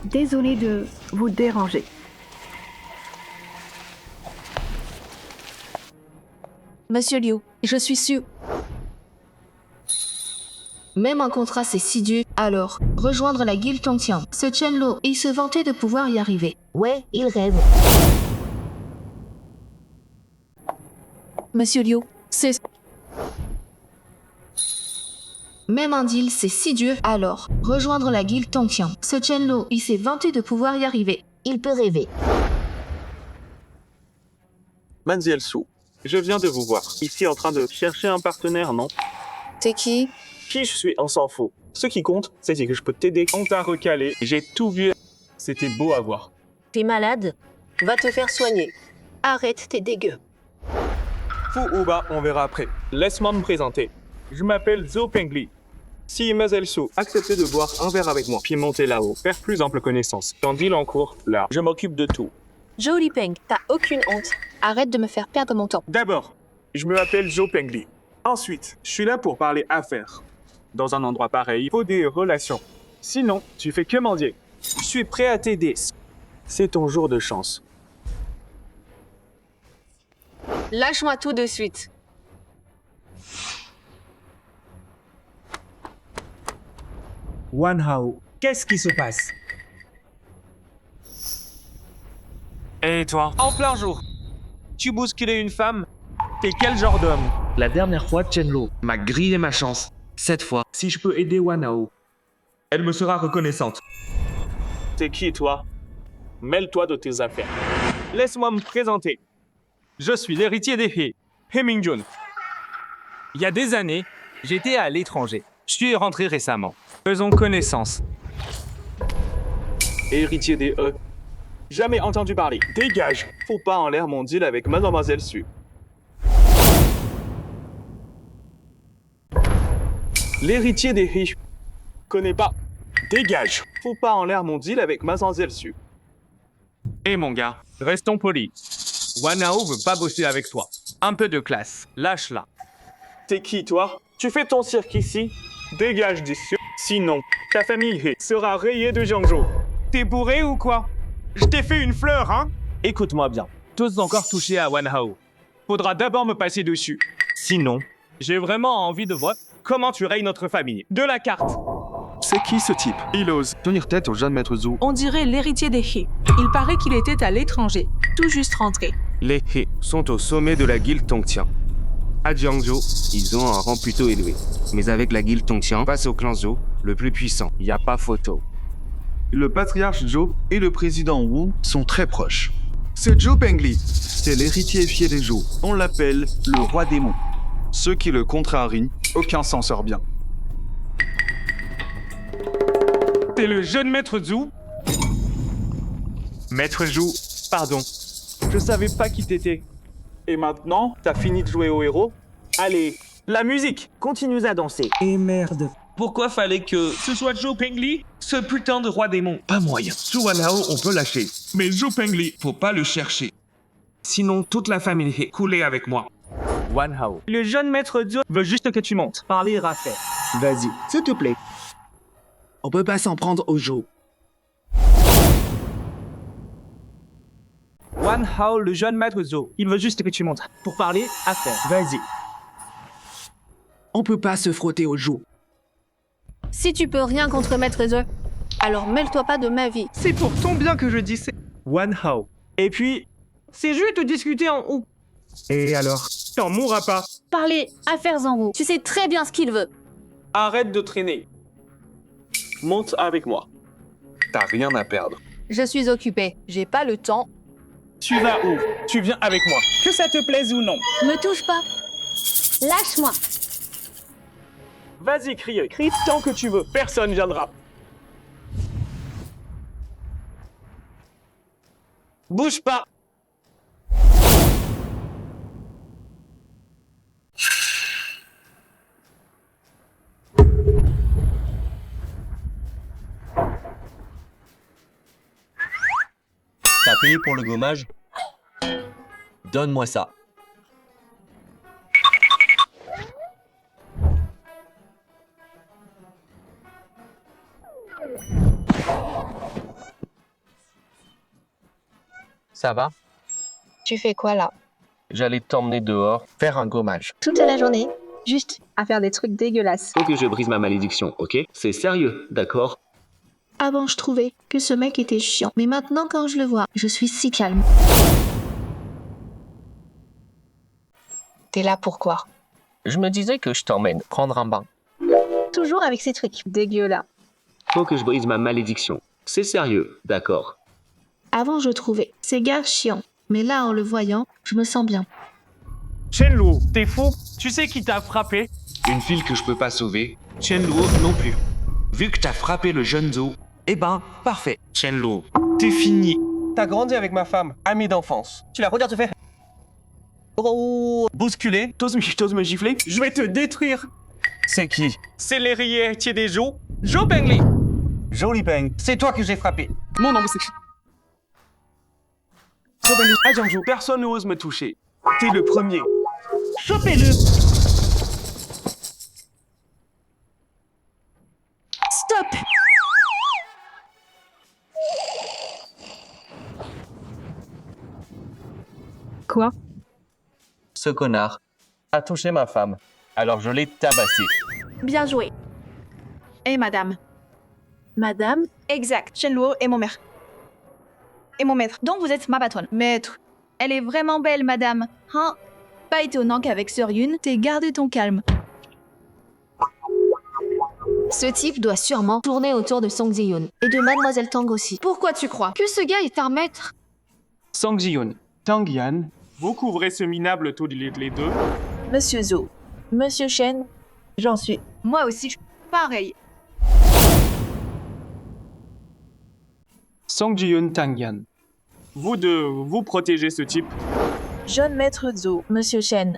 Désolé de vous déranger. Monsieur Liu, je suis Su. Même un contrat c'est si dur, alors rejoindre la guilde Tongtian. Ce Chen Lo, il se vantait de pouvoir y arriver. Ouais, il rêve. Monsieur Liu, c'est... Même un deal c'est si dur, alors rejoindre la guilde Tongtian. Ce Chen Lo, il s'est vanté de pouvoir y arriver. Il peut rêver. Manziel Su, je viens de vous voir. Ici en train de chercher un partenaire, non? T'es qui? Qui je suis, on s'en fout. Ce qui compte, c'est que je peux t'aider. On t'a recalé, j'ai tout vu. C'était beau à voir. T'es malade? Va te faire soigner. Arrête tes dégueux. Fou ou bas, on verra après. Laisse-moi me présenter. Je m'appelle Zhou Pengli. Si Mazel Su acceptait de boire un verre avec moi, puis monter là-haut, faire plus ample connaissance. Quand deal en cours, là, je m'occupe de tout. Jolie Peng, t'as aucune honte. Arrête de me faire perdre mon temps. D'abord, je me m'appelle Zhou Pengli. Ensuite, je suis là pour parler affaires. Dans un endroit pareil, il faut des relations. Sinon, tu fais que mendier. Je suis prêt à t'aider. C'est ton jour de chance. Lâche-moi tout de suite. Wan Hao, qu'est-ce qui se passe? Et toi? En plein jour. Tu bousculais une femme? T'es quel genre d'homme? La dernière fois, Chenlo m'a grillé ma chance. Cette fois, si je peux aider Wanao, elle me sera reconnaissante. T'es qui, toi? Mêle-toi de tes affaires. Laisse-moi me présenter. Je suis l'héritier des He, He Mingjun. Il y a des années, j'étais à l'étranger. Je suis rentré récemment. Faisons connaissance. Héritier des E. Jamais entendu parler. Dégage. Faut pas en l'air mon deal avec Mademoiselle Su. L'héritier des He. Connais pas. Dégage. Faut pas en l'air mon deal avec Mademoiselle Su. Hé mon gars, restons polis. Wanao veut pas bosser avec toi. Un peu de classe. Lâche-la. T'es qui, toi? Tu fais ton cirque ici? Dégage d'ici. Sinon, ta famille He sera rayée de Jiangzhou. T'es bourré ou quoi? Je t'ai fait une fleur, hein? Écoute-moi bien. T'oses encore toucher à Wanao. Faudra d'abord me passer dessus. Sinon, j'ai vraiment envie de voir comment tu rayes notre famille. De la carte. C'est qui ce type? Il ose tenir tête au jeune maître Zhou. On dirait l'héritier des He. Il paraît qu'il était à l'étranger, tout juste rentré. Les He sont au sommet de la guilde Tongtian. À Jiangzhou, ils ont un rang plutôt élevé. Mais avec la guilde Tongtian, face au clan Zhou, le plus puissant, y a pas photo. Le patriarche Zhou et le président Wu sont très proches. Ce Zhou Pengli, c'est l'héritier fier des Zhou. On l'appelle le roi démon. Ceux qui le contrarient, aucun s'en sort bien. T'es le jeune maître Zhou? Maître Zhou, pardon. Je savais pas qui t'étais. Et maintenant, t'as fini de jouer au héros? Allez, la musique! Continue à danser. Et merde. Pourquoi fallait que ce soit Zhou Pengli, ce putain de roi démon? Pas moyen. Zhou Wanao, on peut lâcher. Mais Zhou Pengli, faut pas le chercher. Sinon, toute la famille est coulée avec moi. Wanao. Le jeune maître Zhou veut juste que tu montes. Parler à faire. Vas-y, s'il te plaît. On peut pas s'en prendre au jeu. Wanao, le jeune maître Zhou, il veut juste que tu montes. Pour parler à faire. Vas-y. On peut pas se frotter au jeu. Si tu peux rien contre Maître Zhou, alors mêle-toi pas de ma vie. C'est pour ton bien que je dis c'est Wanao. Et puis, c'est juste discuter en haut. Et alors? T'en mourras pas. Parlez, affaires en haut. Tu sais très bien ce qu'il veut. Arrête de traîner. Monte avec moi. T'as rien à perdre. Je suis occupée, j'ai pas le temps. Tu vas où? Tu viens avec moi. Que ça te plaise ou non. Me touche pas. Lâche-moi. Vas-y, crie tant que tu veux. Personne viendra. Bouge pas. T'as payé pour le gommage? Donne-moi ça. Ça va? Tu fais quoi là? J'allais t'emmener dehors, faire un gommage. Toute la journée, juste à faire des trucs dégueulasses. Faut que je brise ma malédiction, ok? C'est sérieux, d'accord? Avant, je trouvais que ce mec était chiant. Mais maintenant, quand je le vois, je suis si calme. T'es là pourquoi? Je me disais que je t'emmène prendre un bain. Toujours avec ces trucs dégueulasses. Faut que je brise ma malédiction. C'est sérieux, d'accord? Avant, je trouvais ces gars chiants. Mais là, en le voyant, je me sens bien. Chenluo, t'es fou? Tu sais qui t'a frappé? Une fille que je peux pas sauver, Chenluo non plus. Vu que t'as frappé le jeune Zhou, eh ben, parfait. Chenluo, t'es fini. T'as grandi avec ma femme, amie d'enfance. Tu la regardes te faire... Oh, bousculer? T'oses me gifler? Je vais te détruire. C'est qui? C'est l'héritier des Zhou, Zhou Pengli. Joli Peng, c'est toi que j'ai frappé. Mon nom, c'est... Zhou Pengli, à Jiangzhou, personne n'ose me toucher. T'es le premier. Chopez-le! Stop! Quoi? Ce connard a touché ma femme, alors je l'ai tabassé. Bien joué. Et madame? Madame? Exact. Chenluo est mon maître. Et mon maître. Donc vous êtes ma patronne. Maître. Elle est vraiment belle, madame. Hein? Pas étonnant qu'avec Sir Yun, t'aies gardé ton calme. Ce type doit sûrement tourner autour de Song Ji-yoon et de Mademoiselle Tang aussi. Pourquoi tu crois que ce gars est un maître? Song Ji-yoon, Tang Yan, vous couvrez ce minable tous les deux. Monsieur Zhou, Monsieur Shen, j'en suis. Moi aussi, pareil. Song Ji-yoon, Tang Yan, vous deux, vous protégez ce type. Jeune maître Zhou, Monsieur Shen,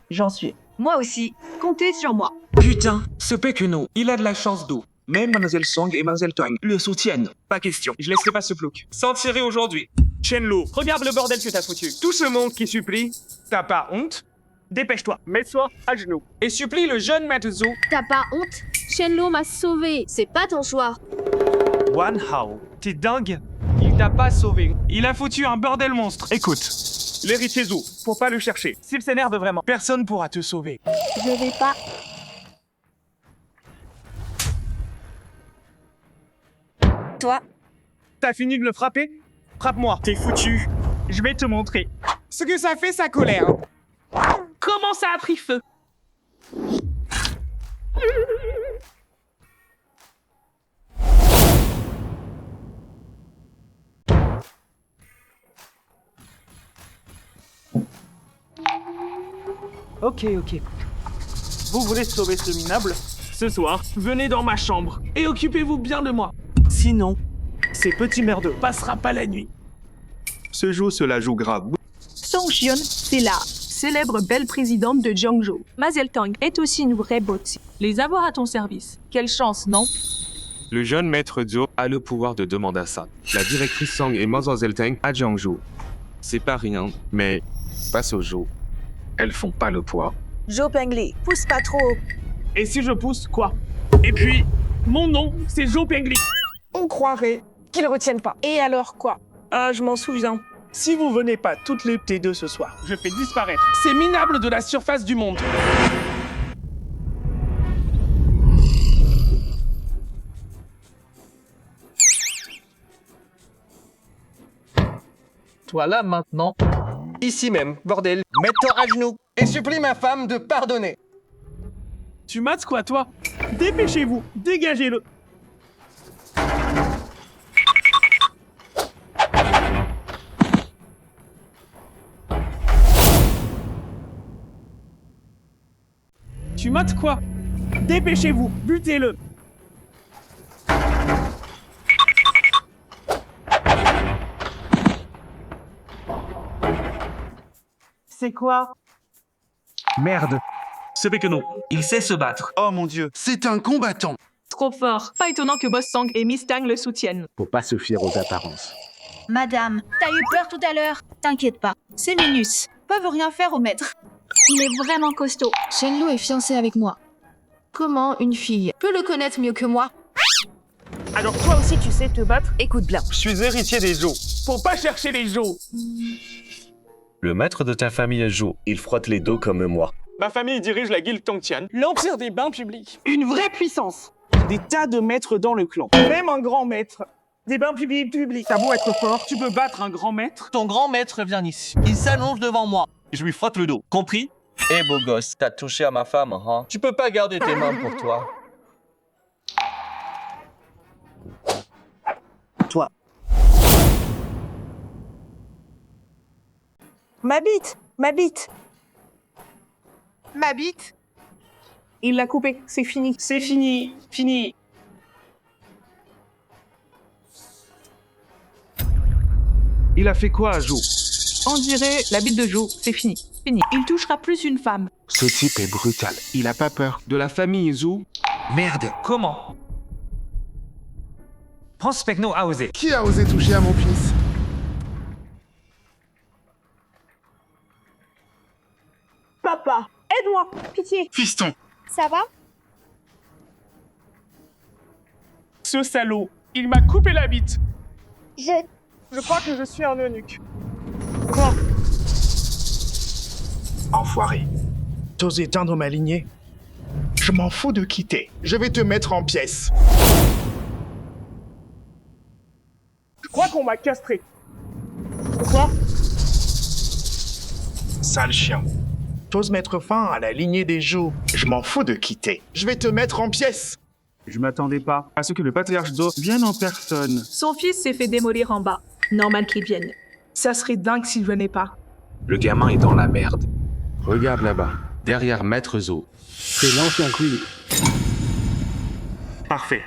j'en suis. Moi aussi, comptez sur moi. Putain, ce Pekeno, il a de la chance d'eau. Même Mademoiselle Song et Mademoiselle Tang le soutiennent. Pas question, je laisserai pas ce plouc. S'en tirer aujourd'hui. Shenlo, regarde le bordel que t'as foutu. Tout ce monde qui supplie, t'as pas honte? Dépêche-toi, mets-toi à genoux et supplie le jeune maître Zhou. T'as pas honte? Shenlo m'a sauvé, c'est pas ton choix. Wan Hao, t'es dingue? Il t'a pas sauvé. Il a foutu un bordel monstre. Écoute, l'héritier Zhou, faut pas le chercher. S'il s'énerve vraiment, personne pourra te sauver. Je vais pas. Toi, T'as fini de le frapper? Frappe-moi. T'es foutu. Je vais te montrer ce que ça fait sa colère. Comment ça a pris feu? Ok. Vous voulez sauver ce minable? Ce soir, venez dans ma chambre et occupez-vous bien de moi. Sinon, ces petits merdeux passera pas la nuit. Ce jour, cela joue grave. Song Ji-yoon, c'est la célèbre belle présidente de Jeongjo. Mademoiselle Tang est aussi une vraie beauté. Les avoir à ton service. Quelle chance, non? Le jeune maître Zhou a le pouvoir de demander ça. La directrice Song et Mademoiselle Tang à Jeongjo. C'est pas rien, mais face au Zhou, elles font pas le poids. Zhou Pengli, pousse pas trop. Et si je pousse, quoi? Et puis, mon nom, c'est Zhou Pengli. On croirait qu'ils retiennent pas. Et alors quoi? Ah, je m'en souviens. Si vous venez pas toutes les T2 ce soir, je fais disparaître ces minables de la surface du monde. Toi là maintenant. Ici même, bordel. Mets-toi à genoux et supplie ma femme de pardonner. Tu mates quoi, toi? Dépêchez-vous, dégagez-le. Tu mates quoi? Dépêchez-vous, butez-le. C'est quoi? Merde. Ce Pekeno, il sait se battre. Oh mon dieu, c'est un combattant. Trop fort. Pas étonnant que Boss Sang et Miss Tang le soutiennent. Faut pas se fier aux apparences. Madame, t'as eu peur tout à l'heure. T'inquiète pas, ces Minus peuvent rien faire au maître. Il est vraiment costaud. Shenlo est fiancé avec moi. Comment une fille peut le connaître mieux que moi? Alors toi aussi tu sais te battre? Écoute bien. Je suis héritier des Zhou. Faut pas chercher les Zhou. Le maître de ta famille Zhou, il frotte les dos comme moi. Ma famille dirige la guilde Tongtian, l'empire des bains publics. Une vraie puissance. Des tas de maîtres dans le clan. Même un grand maître. Des bains publics. T'as beau être fort, tu peux battre un grand maître. Ton grand maître vient ici. Il s'allonge devant moi. Je lui frotte le dos, compris? Eh beau gosse, t'as touché à ma femme, hein? Tu peux pas garder tes mains pour toi. Toi. Ma bite. Ma bite. Il l'a coupé, c'est fini. C'est fini. Fini. Il a fait quoi à Zhou? On dirait la bite de Zhou, c'est fini. Fini. Il touchera plus une femme. Ce type est brutal. Il a pas peur. De la famille Zhou. Merde, comment? Prospecno a osé. Qui a osé toucher à mon fils? Papa, aide-moi, pitié. Fiston. Ça va? Ce salaud, il m'a coupé la bite. Je crois que je suis un eunuque. Quoi? Enfoiré. T'oses éteindre ma lignée? Je m'en fous de quitter. Je vais te mettre en pièces. Je crois qu'on m'a castré. Quoi? sale chien. T'oses mettre fin à la lignée des Zhou. Je m'en fous de quitter. Je vais te mettre en pièces. Je m'attendais pas à ce que le patriarche Zhou vienne en personne. Son fils s'est fait démolir en bas. Normal qu'il vienne. Ça serait dingue s'il venait pas. Le gamin est dans la merde. Regarde là-bas, derrière Maître Zhou. C'est l'ancien Kui. Parfait.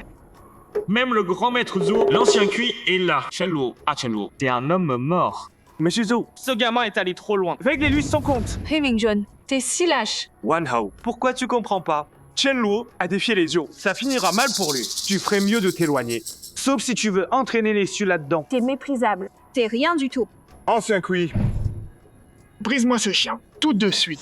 Même le grand maître Zhou, l'ancien Kui, est là. Chenluo, Chenluo, t'es un homme mort. Monsieur Zhou, ce gamin est allé trop loin. Réglez-lui son compte. Hé Mingjuan, t'es si lâche. Wan Hao, pourquoi tu comprends pas? Chenluo a défié les Zhou. Ça finira mal pour lui. Tu ferais mieux de t'éloigner. Sauf si tu veux entraîner les Su là-dedans. T'es méprisable. T'es rien du tout. Ancien Kui. Brise-moi ce chien, tout de suite.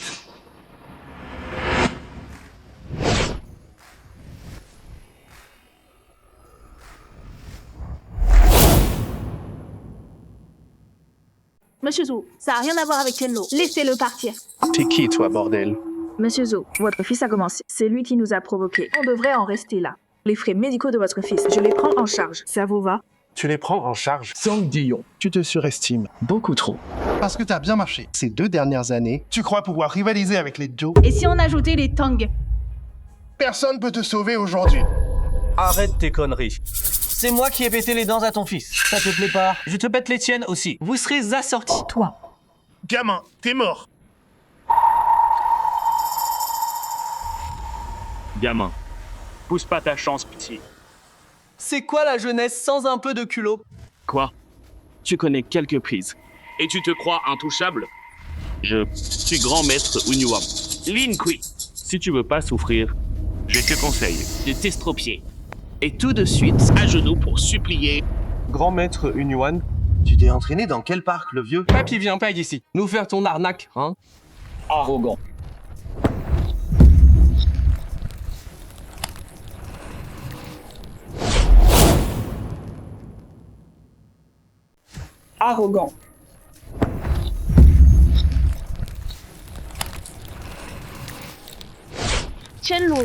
Monsieur Zhou, ça a rien à voir avec Chenlo. Laissez-le partir. T'es qui, toi, bordel? Monsieur Zhou, votre fils a commencé. C'est lui qui nous a provoqués. On devrait en rester là. Les frais médicaux de votre fils, je les prends en charge. Ça vous va? Tu les prends en charge? Song Dion. Tu te surestimes. Beaucoup trop. Parce que t'as bien marché ces 2 dernières années. Tu crois pouvoir rivaliser avec les Zhou? Et si on ajoutait les Tang? Personne peut te sauver aujourd'hui. Arrête tes conneries. C'est moi qui ai pété les dents à ton fils. Ça te plaît pas? Je te pète les tiennes aussi. Vous serez assortis. Toi. Gamin, t'es mort. Gamin, pousse pas ta chance, petit. C'est quoi la jeunesse sans un peu de culot? Quoi? Tu connais quelques prises. Et tu te crois intouchable? Je suis grand maître Unyuam. Lin Kui. Si tu veux pas souffrir, je te conseille de t'estropier. Et tout de suite, à genoux pour supplier. Grand maître Unyuan, tu t'es entraîné dans quel parc, le vieux? Papy, viens pas ici. Nous faire ton arnaque, hein? Arrogant. Arrogant. Chenlo,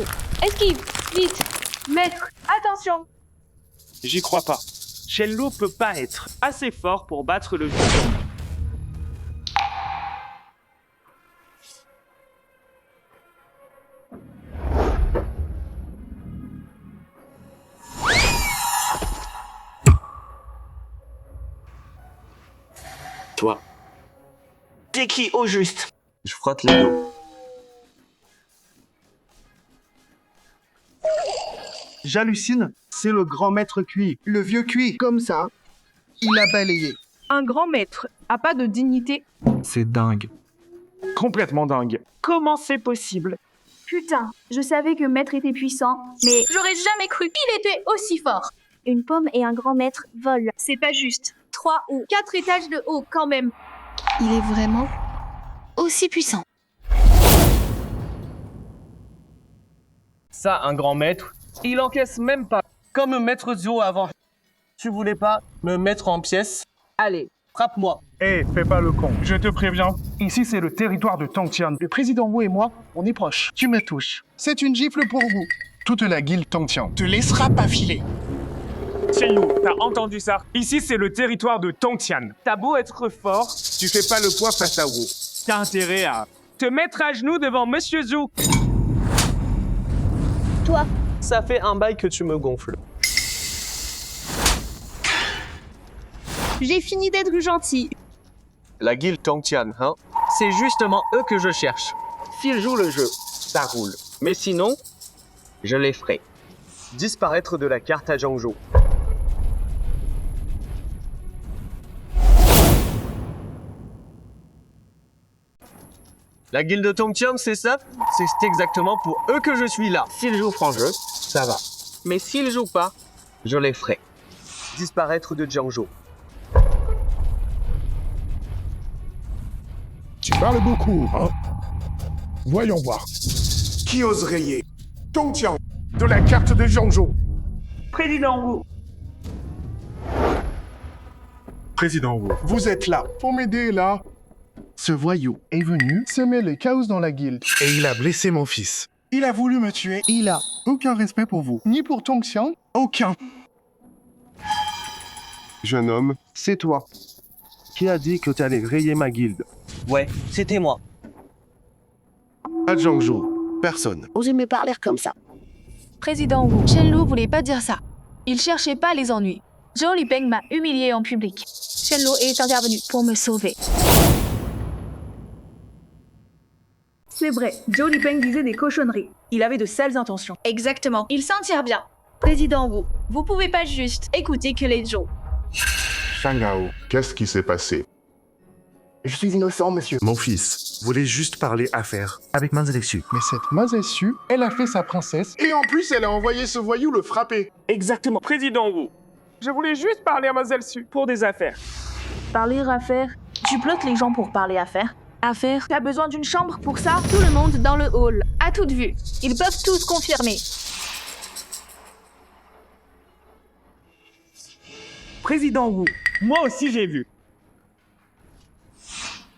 esquive, vite. Maître, attention. J'y crois pas. Chenlo peut pas être assez fort pour battre le Zhou. Toi. T'es qui au juste? Je frotte les dos. J'hallucine, c'est le grand maître Kui. Le vieux Kui, comme ça. Il a balayé. Un grand maître a pas de dignité. C'est dingue. Complètement dingue. Comment c'est possible? Putain, je savais que maître était puissant, mais J'aurais jamais cru qu'il était aussi fort. une pomme et un grand maître volent. C'est pas juste. 3 ou 4 étages de haut quand même. Il est vraiment aussi puissant. Ça, un grand maître, il encaisse même pas. Comme maître Zhou avant. Tu voulais pas me mettre en pièces? Allez, frappe-moi. Hé, fais pas le con. Je te préviens, ici c'est le territoire de Tongtian. Le président Wu et moi, on est proches. Tu me touches. C'est une gifle pour vous. Toute la guilde Tongtian te laissera pas filer. Xianyu, t'as entendu ça? Ici, c'est le territoire de Tongtian. T'as beau être fort, tu fais pas le poids face à Wu. T'as intérêt à te mettre à genoux devant Monsieur Zhou. Toi. Ça fait un bail que tu me gonfles. J'ai fini d'être gentil. La guilde Tongtian, hein? C'est justement eux que je cherche. S'ils jouent le jeu, ça roule. Mais sinon, je les ferai disparaître de la carte à Zhangzhou. La guilde Tongtian, c'est ça? C'est exactement pour eux que je suis là. S'ils jouent franc jeu, ça va. Mais s'ils jouent pas, je les ferai disparaître de Zhangzhou. Tu parles beaucoup, hein? Voyons voir. Qui ose rayer Tongtian de la carte de Zhangzhou? Président Wu. Président Wu, vous êtes là pour m'aider, là. Ce voyou est venu semer le chaos dans la guilde. Et il a blessé mon fils. Il a voulu me tuer. Il a aucun respect pour vous. Ni pour Tongxian. Aucun. Jeune homme, c'est toi. Qui a dit que t'allais rayer ma guilde? Ouais, c'était moi. À Zhangzhou, personne. Osez me parler comme ça. Président Wu, Shenlu voulait pas dire ça. Il cherchait pas les ennuis. Zhou Lipeng m'a humilié en public. Shenlu est intervenu pour me sauver. C'est vrai, Zhou Lipeng disait des cochonneries. Il avait de sales intentions. Exactement, il s'en tire bien. Président Wu, vous pouvez pas juste écouter que les Zhou. Shangao, qu'est-ce qui s'est passé? Je suis innocent, monsieur. Mon fils voulait juste parler affaires avec Mademoiselle Xu. Mais cette Mademoiselle Xu, elle a fait sa princesse. Et en plus, elle a envoyé ce voyou le frapper. Exactement. Président Wu, je voulais juste parler à Mademoiselle Su pour des affaires. Parler affaires? Tu bloques les gens pour parler affaires? Affaires? T'as besoin d'une chambre pour ça? Tout le monde dans le hall, à toute vue. Ils peuvent tous confirmer. Président Wu, moi aussi j'ai vu.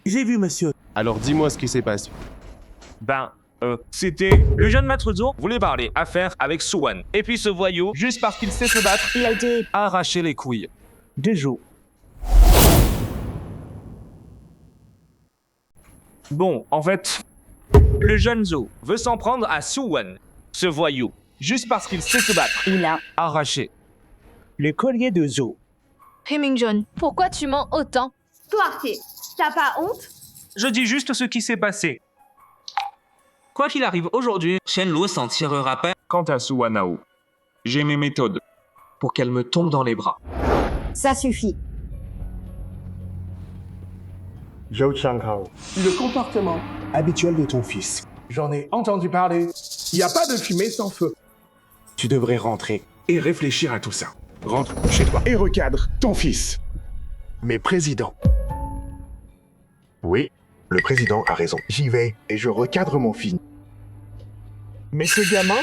J'ai vu, monsieur. Alors dis-moi ce qui s'est passé. C'était... Le jeune maître Zhou voulait parler affaires avec Suwan. Et puis ce voyou, juste parce qu'il sait se battre, Il a été... a arraché les couilles de Zhou. Bon, en fait, le jeune Zhou veut s'en prendre à Suwan. Ce voyou, juste parce qu'il sait se battre, Il a... arraché les colliers de Zhou. Hemingjon, pourquoi tu mens autant? Toi, t'as pas honte? Je dis juste ce qui s'est passé. Quoi qu'il arrive aujourd'hui, Shenlu s'en tirera pas. Quant à Suwanao, j'ai mes méthodes pour qu'elle me tombe dans les bras. Ça suffit. Zhou Changhao. Le comportement habituel de ton fils. J'en ai entendu parler. Il n'y a pas de fumée sans feu. Tu devrais rentrer et réfléchir à tout ça. Rentre chez toi et recadre ton fils. Mais président. Oui, le président a raison. J'y vais et je recadre mon fils. Mais ce gamin,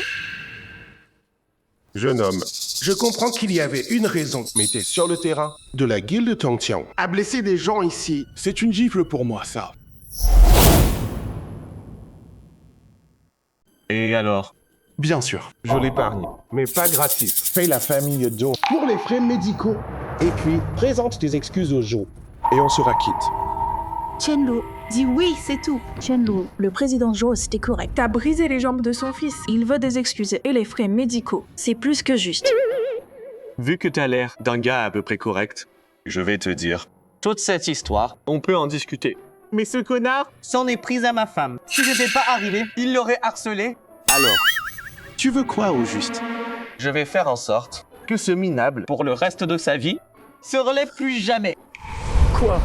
Jeune homme, je comprends qu'il y avait une raison, mais t'es sur le terrain de la guilde Tongtian. a blessé des gens ici. c'est une gifle pour moi, ça. Et alors? Bien sûr, je l'épargne, mais pas gratis. Paye la famille Zhou Pour les frais médicaux. et puis présente tes excuses au Zhou. Et on sera quitte. Shenlu, dis oui, c'est tout. Shenlu, le président Zhou, c'était correct. T'as brisé les jambes de son fils. Il veut des excuses et les frais médicaux. C'est plus que juste. Vu que t'as l'air d'un gars à peu près correct, je vais te dire. Toute cette histoire, on peut en discuter. Mais ce connard s'en est pris à ma femme. Si j'étais pas arrivé, il l'aurait harcelé. Alors, Tu veux quoi au juste? je vais faire en sorte que ce minable, pour le reste de sa vie, Se relève plus jamais. Quoi?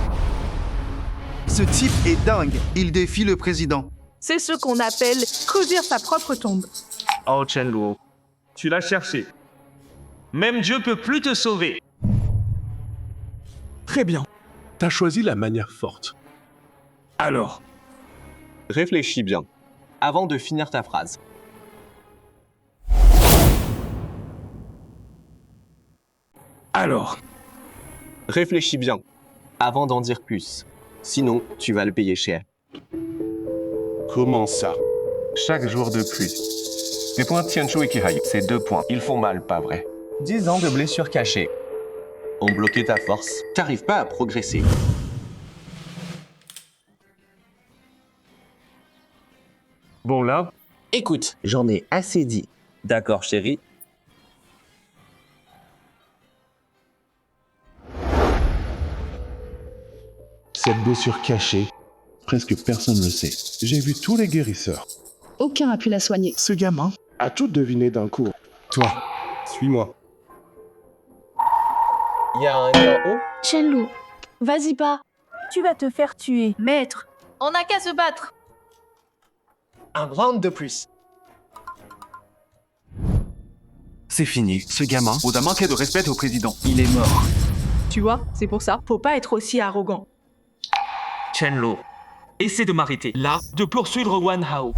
Ce type est dingue. Il défie le président. C'est ce qu'on appelle creuser sa propre tombe. Oh Shenlu, tu l'as cherché. Même Dieu peut plus te sauver. Très bien. T'as choisi la manière forte. Alors, réfléchis bien avant de finir ta phrase. alors, Réfléchis bien avant d'en dire plus. Sinon, tu vas le payer cher. Comment ça? Chaque jour de pluie. Les points Tianchu et Kihai, c'est 2 points. Ils font mal, pas vrai? 10 ans de blessures cachées ont bloqué ta force. T'arrives pas à progresser. Bon là, Écoute, j'en ai assez dit. D'accord, chérie. Cette blessure cachée, presque personne ne le sait. J'ai vu tous les guérisseurs. Aucun a pu la soigner. Ce gamin A tout deviné d'un coup. Toi, suis-moi. Il y a un gars haut. Shenlu, vas-y pas. Tu vas te faire tuer. Maître, on n'a qu'à se battre. Un round de plus. C'est fini. Ce gamin, on a manqué de respect au président. Il est mort. Tu vois, c'est pour ça. Faut pas être aussi arrogant. Shenlu, essaie de m'arrêter. Là, de poursuivre Wan Hao.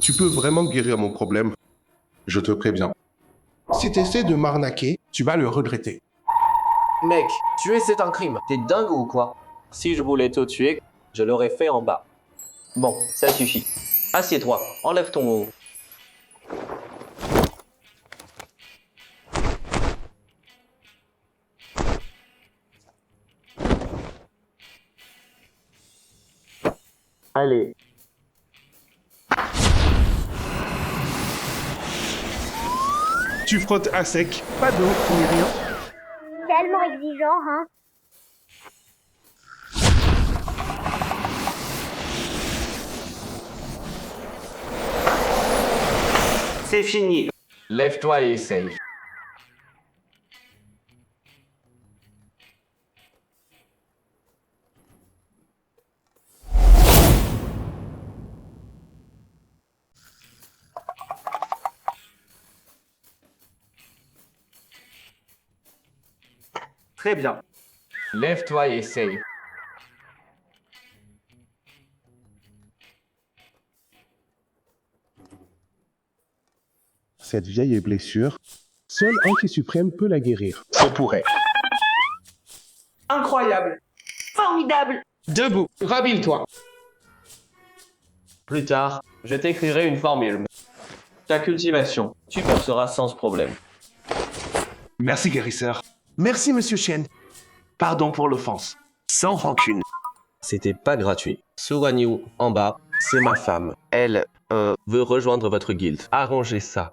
Tu peux vraiment guérir mon problème. Je te préviens. Si t'essaies de m'arnaquer, tu vas le regretter. Mec, tuer c'est un crime. T'es dingue ou quoi? Si je voulais te tuer, je l'aurais fait en bas. Bon, ça suffit. Assieds-toi, enlève ton haut. Allez. Tu frottes à sec, pas d'eau ni rien. Tellement exigeant, hein? C'est fini. Lève-toi et essaye. Très bien. Lève-toi et essaye. Cette vieille blessure, seul Anki Suprême peut la guérir. Je pourrais. Incroyable. Formidable. Debout, rabille-toi. Plus tard, je t'écrirai une formule. Ta cultivation, tu perceras sans problème. Merci, guérisseur. Merci, monsieur Shen. Pardon pour l'offense. Sans rancune. C'était pas gratuit. Suwanyu, en bas, c'est ma femme. Elle, veut rejoindre votre guilde. Arrangez ça.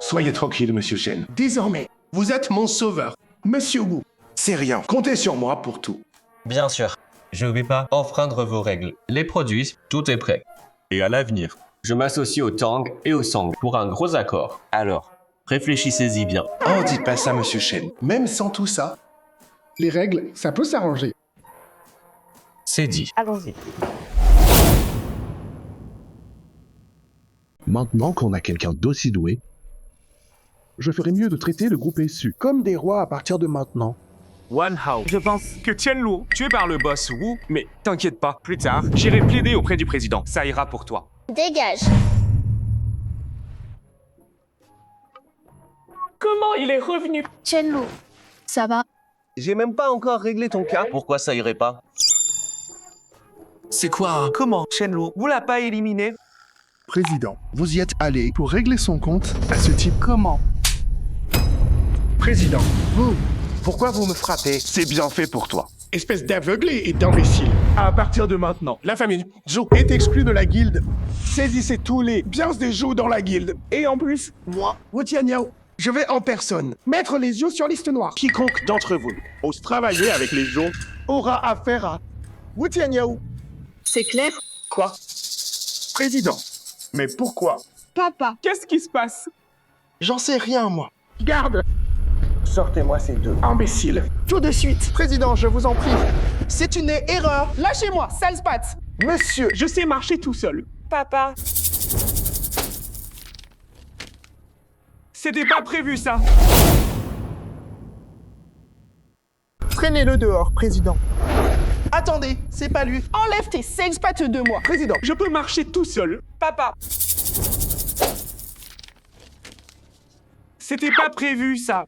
Soyez tranquille, monsieur Shen. Désormais, vous êtes mon sauveur. Monsieur Wu. C'est rien. Comptez sur moi pour tout. Bien sûr. Je vais pas enfreindre vos règles. Les produits, tout est prêt. Et à l'avenir, Je m'associe au Tang et au Sang pour un gros accord. Alors, réfléchissez-y bien. Oh, dites pas ça, monsieur Shen. Même sans tout ça, les règles, ça peut s'arranger. C'est dit. Allons-y. Maintenant qu'on a quelqu'un d'aussi doué, je ferais mieux de traiter le groupe SU comme des rois à partir de maintenant. Wan Hao, je pense que Tianluo, tué par le boss Wu, mais t'inquiète pas, plus tard, j'irai plaider auprès du président. Ça ira pour toi. Dégage. Comment il est revenu? Tianluo, ça va? J'ai même pas encore réglé ton cas. Pourquoi ça irait pas? C'est quoi, hein? Comment, Shenluo? Vous l'a pas éliminé? Président, vous y êtes allé pour régler son compte à ce type. Comment? Président, Pourquoi vous me frappez? c'est bien fait pour toi. Espèce d'aveuglé et d'imbécile. À partir de maintenant, la famille Zhou est exclue de la guilde. Saisissez tous les biens des Zhou dans la guilde. Et en plus, moi, Wu Tianyao, je vais en personne mettre les yeux sur liste noire. Quiconque d'entre vous ose travailler avec les Zhou aura affaire à Wu Tianyao. C'est clair? Quoi? Président, mais pourquoi? Papa, qu'est-ce qui se passe? J'en sais rien, moi. Garde! Sortez-moi ces deux imbéciles. Tout de suite. Président, je vous en prie. C'est une erreur. Lâchez-moi, sales pattes. Monsieur, Je sais marcher tout seul. papa. C'était pas prévu, ça. Traînez-le dehors, président. Attendez, c'est pas lui. Enlève tes sales pattes de moi. Président, Je peux marcher tout seul. papa. C'était pas prévu, ça.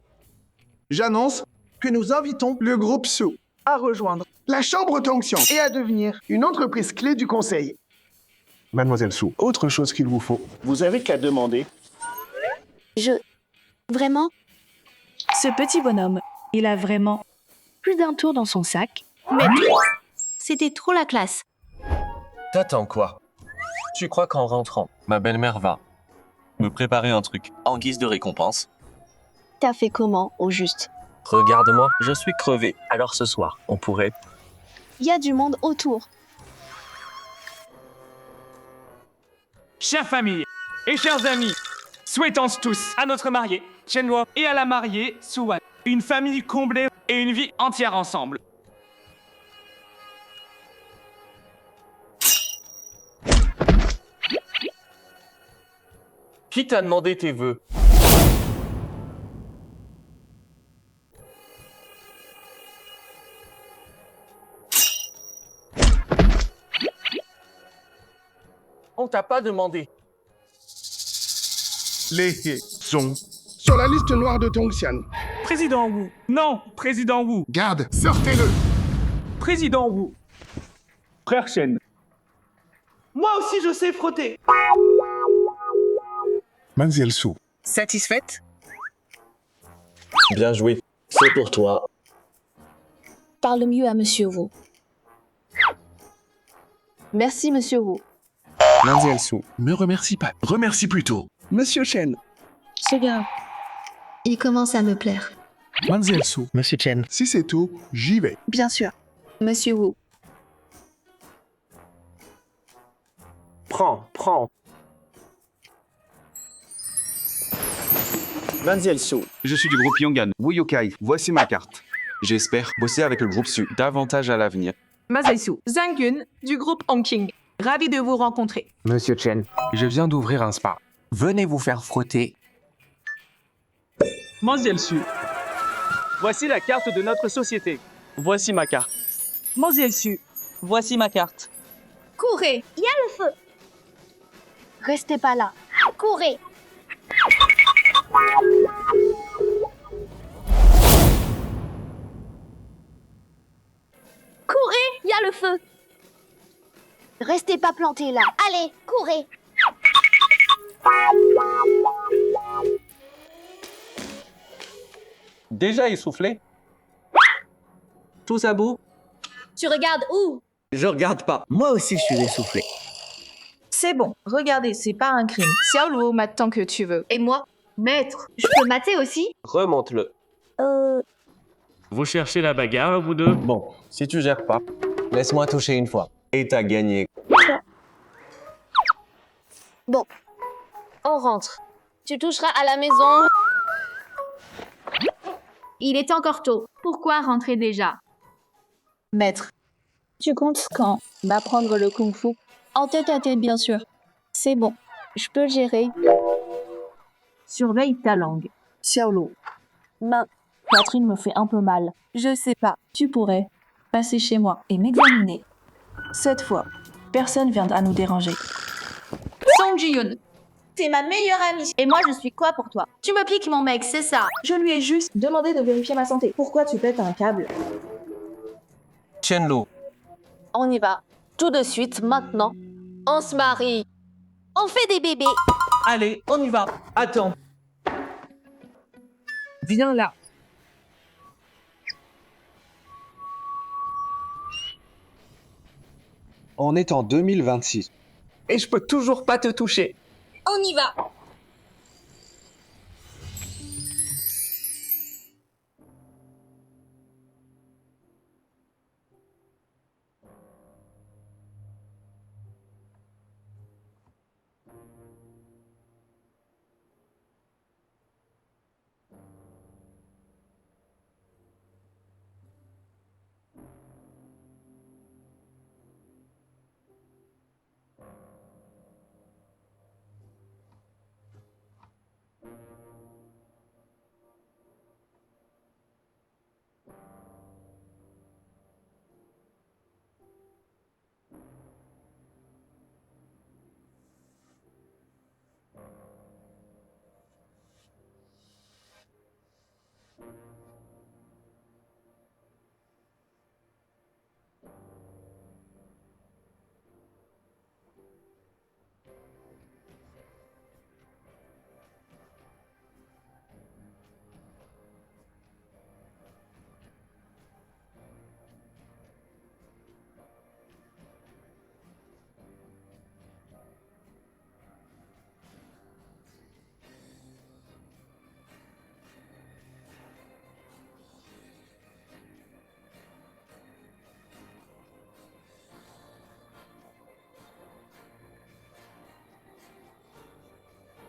J'annonce que nous invitons le groupe Sou à rejoindre la Chambre Tonxian et à devenir une entreprise clé du Conseil. Mademoiselle Sou, autre chose qu'il vous faut. Vous avez qu'à demander. Vraiment? Ce petit bonhomme, il a vraiment plus d'un tour dans son sac, mais 3. C'était trop la classe. T'attends quoi? Tu crois qu'en rentrant, ma belle-mère va me préparer un truc en guise de récompense? T'as fait comment, au juste? Regarde-moi, je suis crevé. Alors ce soir, on pourrait... Il y a du monde autour. Chère famille et chers amis, souhaitons tous à notre marié, Tianluo, et à la mariée, Suwan, une famille comblée et une vie entière ensemble. Qui t'a demandé tes vœux? On t'a pas demandé. Les sont sur la liste noire de Tongxian. Président Wu. Non, Président Wu. Garde, sortez-le. Président Wu. Frère Shen. Moi aussi, je sais frotter. Mademoiselle Sou. Satisfaite? Bien joué. C'est pour toi. Parle mieux à Monsieur Wu. Merci, monsieur Wu. Mademoiselle Su, me remercie pas. Remercie plutôt. Monsieur Chen. Ce gars. Il commence à me plaire. Mademoiselle Su. Monsieur Chen. Si c'est tout, j'y vais. Bien sûr. Monsieur Wu. Prends. Mademoiselle Su. Je suis du groupe Yongan. Wu Yokai, voici ma carte. J'espère bosser avec le groupe Su davantage à l'avenir. Mazaisu, Zangun, du groupe Hongqing. Ravi de vous rencontrer. Monsieur Chen, je viens d'ouvrir un spa. Venez vous faire frotter. Manzielsu. Voici la carte de notre société. Voici ma carte. Manzielsu, voici ma carte. Courez, il y a le feu. Restez pas là. Courez. Courez, il y a le feu. Restez pas plantés là. Allez, courez. Déjà essoufflé? Tous à bout? Tu regardes où? Je regarde pas. Moi aussi, je suis essoufflé. C'est bon, regardez, c'est pas un crime. Xiaoluo mate tant que tu veux. Et moi? Maître, je peux mater aussi? Remonte-le. Vous cherchez la bagarre, vous deux? Bon, si tu gères pas, laisse-moi toucher une fois. Et t'as gagné. Bon, on rentre. Tu toucheras à la maison. Il est encore tôt. Pourquoi rentrer déjà? Maître, tu comptes quand m'apprendre le kung-fu? En tête à tête, bien sûr. C'est bon, je peux gérer. Surveille ta langue. Xiaoluo. Ma poitrine me fait un peu mal. Je sais pas. Tu pourrais passer chez moi et m'examiner. Cette fois, personne viendra nous déranger. Song Ji-yoon, t'es ma meilleure amie. Et moi, je suis quoi pour toi? Tu me piques mon mec, c'est ça? Je lui ai juste demandé de vérifier ma santé. Pourquoi tu pètes un câble? Chen-Lu. On y va. Tout de suite, maintenant. On se marie. On fait des bébés. Allez, on y va. Attends. Viens là. On est en 2026. Et je peux toujours pas te toucher. On y va.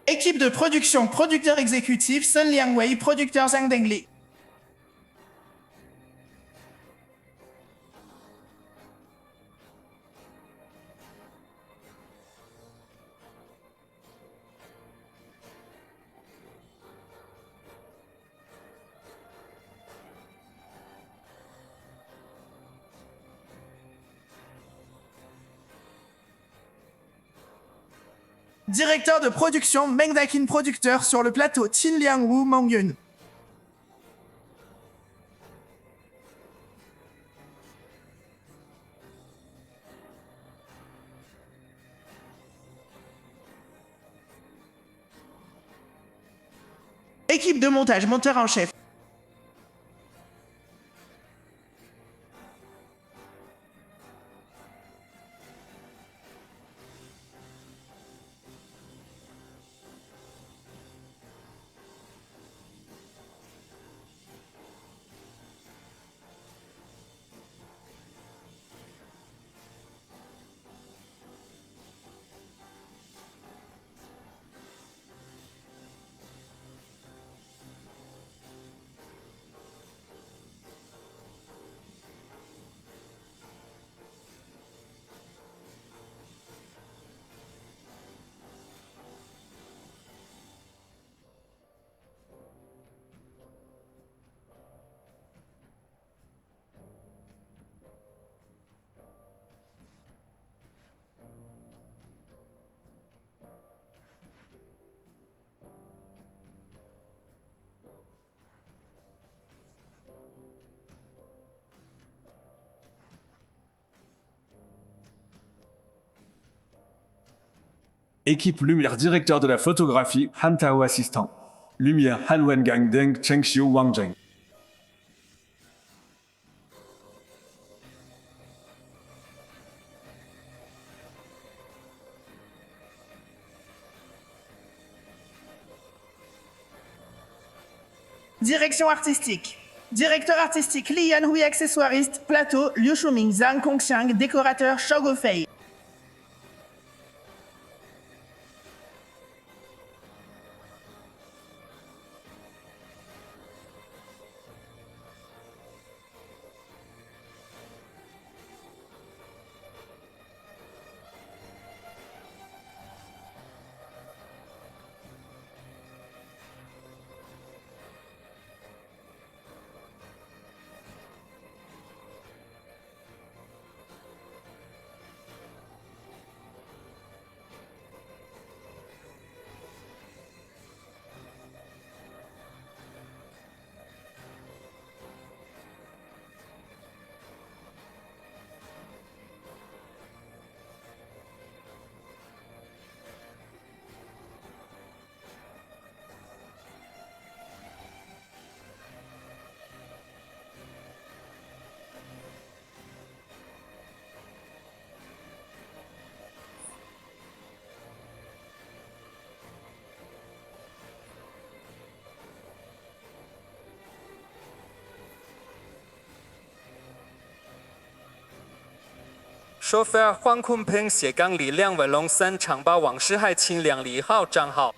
Équipe de production, producteur exécutif, Sun Liangwei, producteur Zhang Dengli. Directeur de production, Meng Dakin producteur sur le plateau, Tin Liang Wu, Mangyun. Équipe de montage, monteur en chef. Équipe lumière directeur de la photographie, Han Tao assistant. Lumière Han Wen Gang Deng Cheng Xiu Wang Zheng. Direction artistique. Directeur artistique Li Yanhui, accessoiriste, plateau, Liu Shuming, Zhang Kongxiang, décorateur, Shao Gofei. Chauffeur 黄坤平斜杠李亮伟龙3场8往事害清2号账号。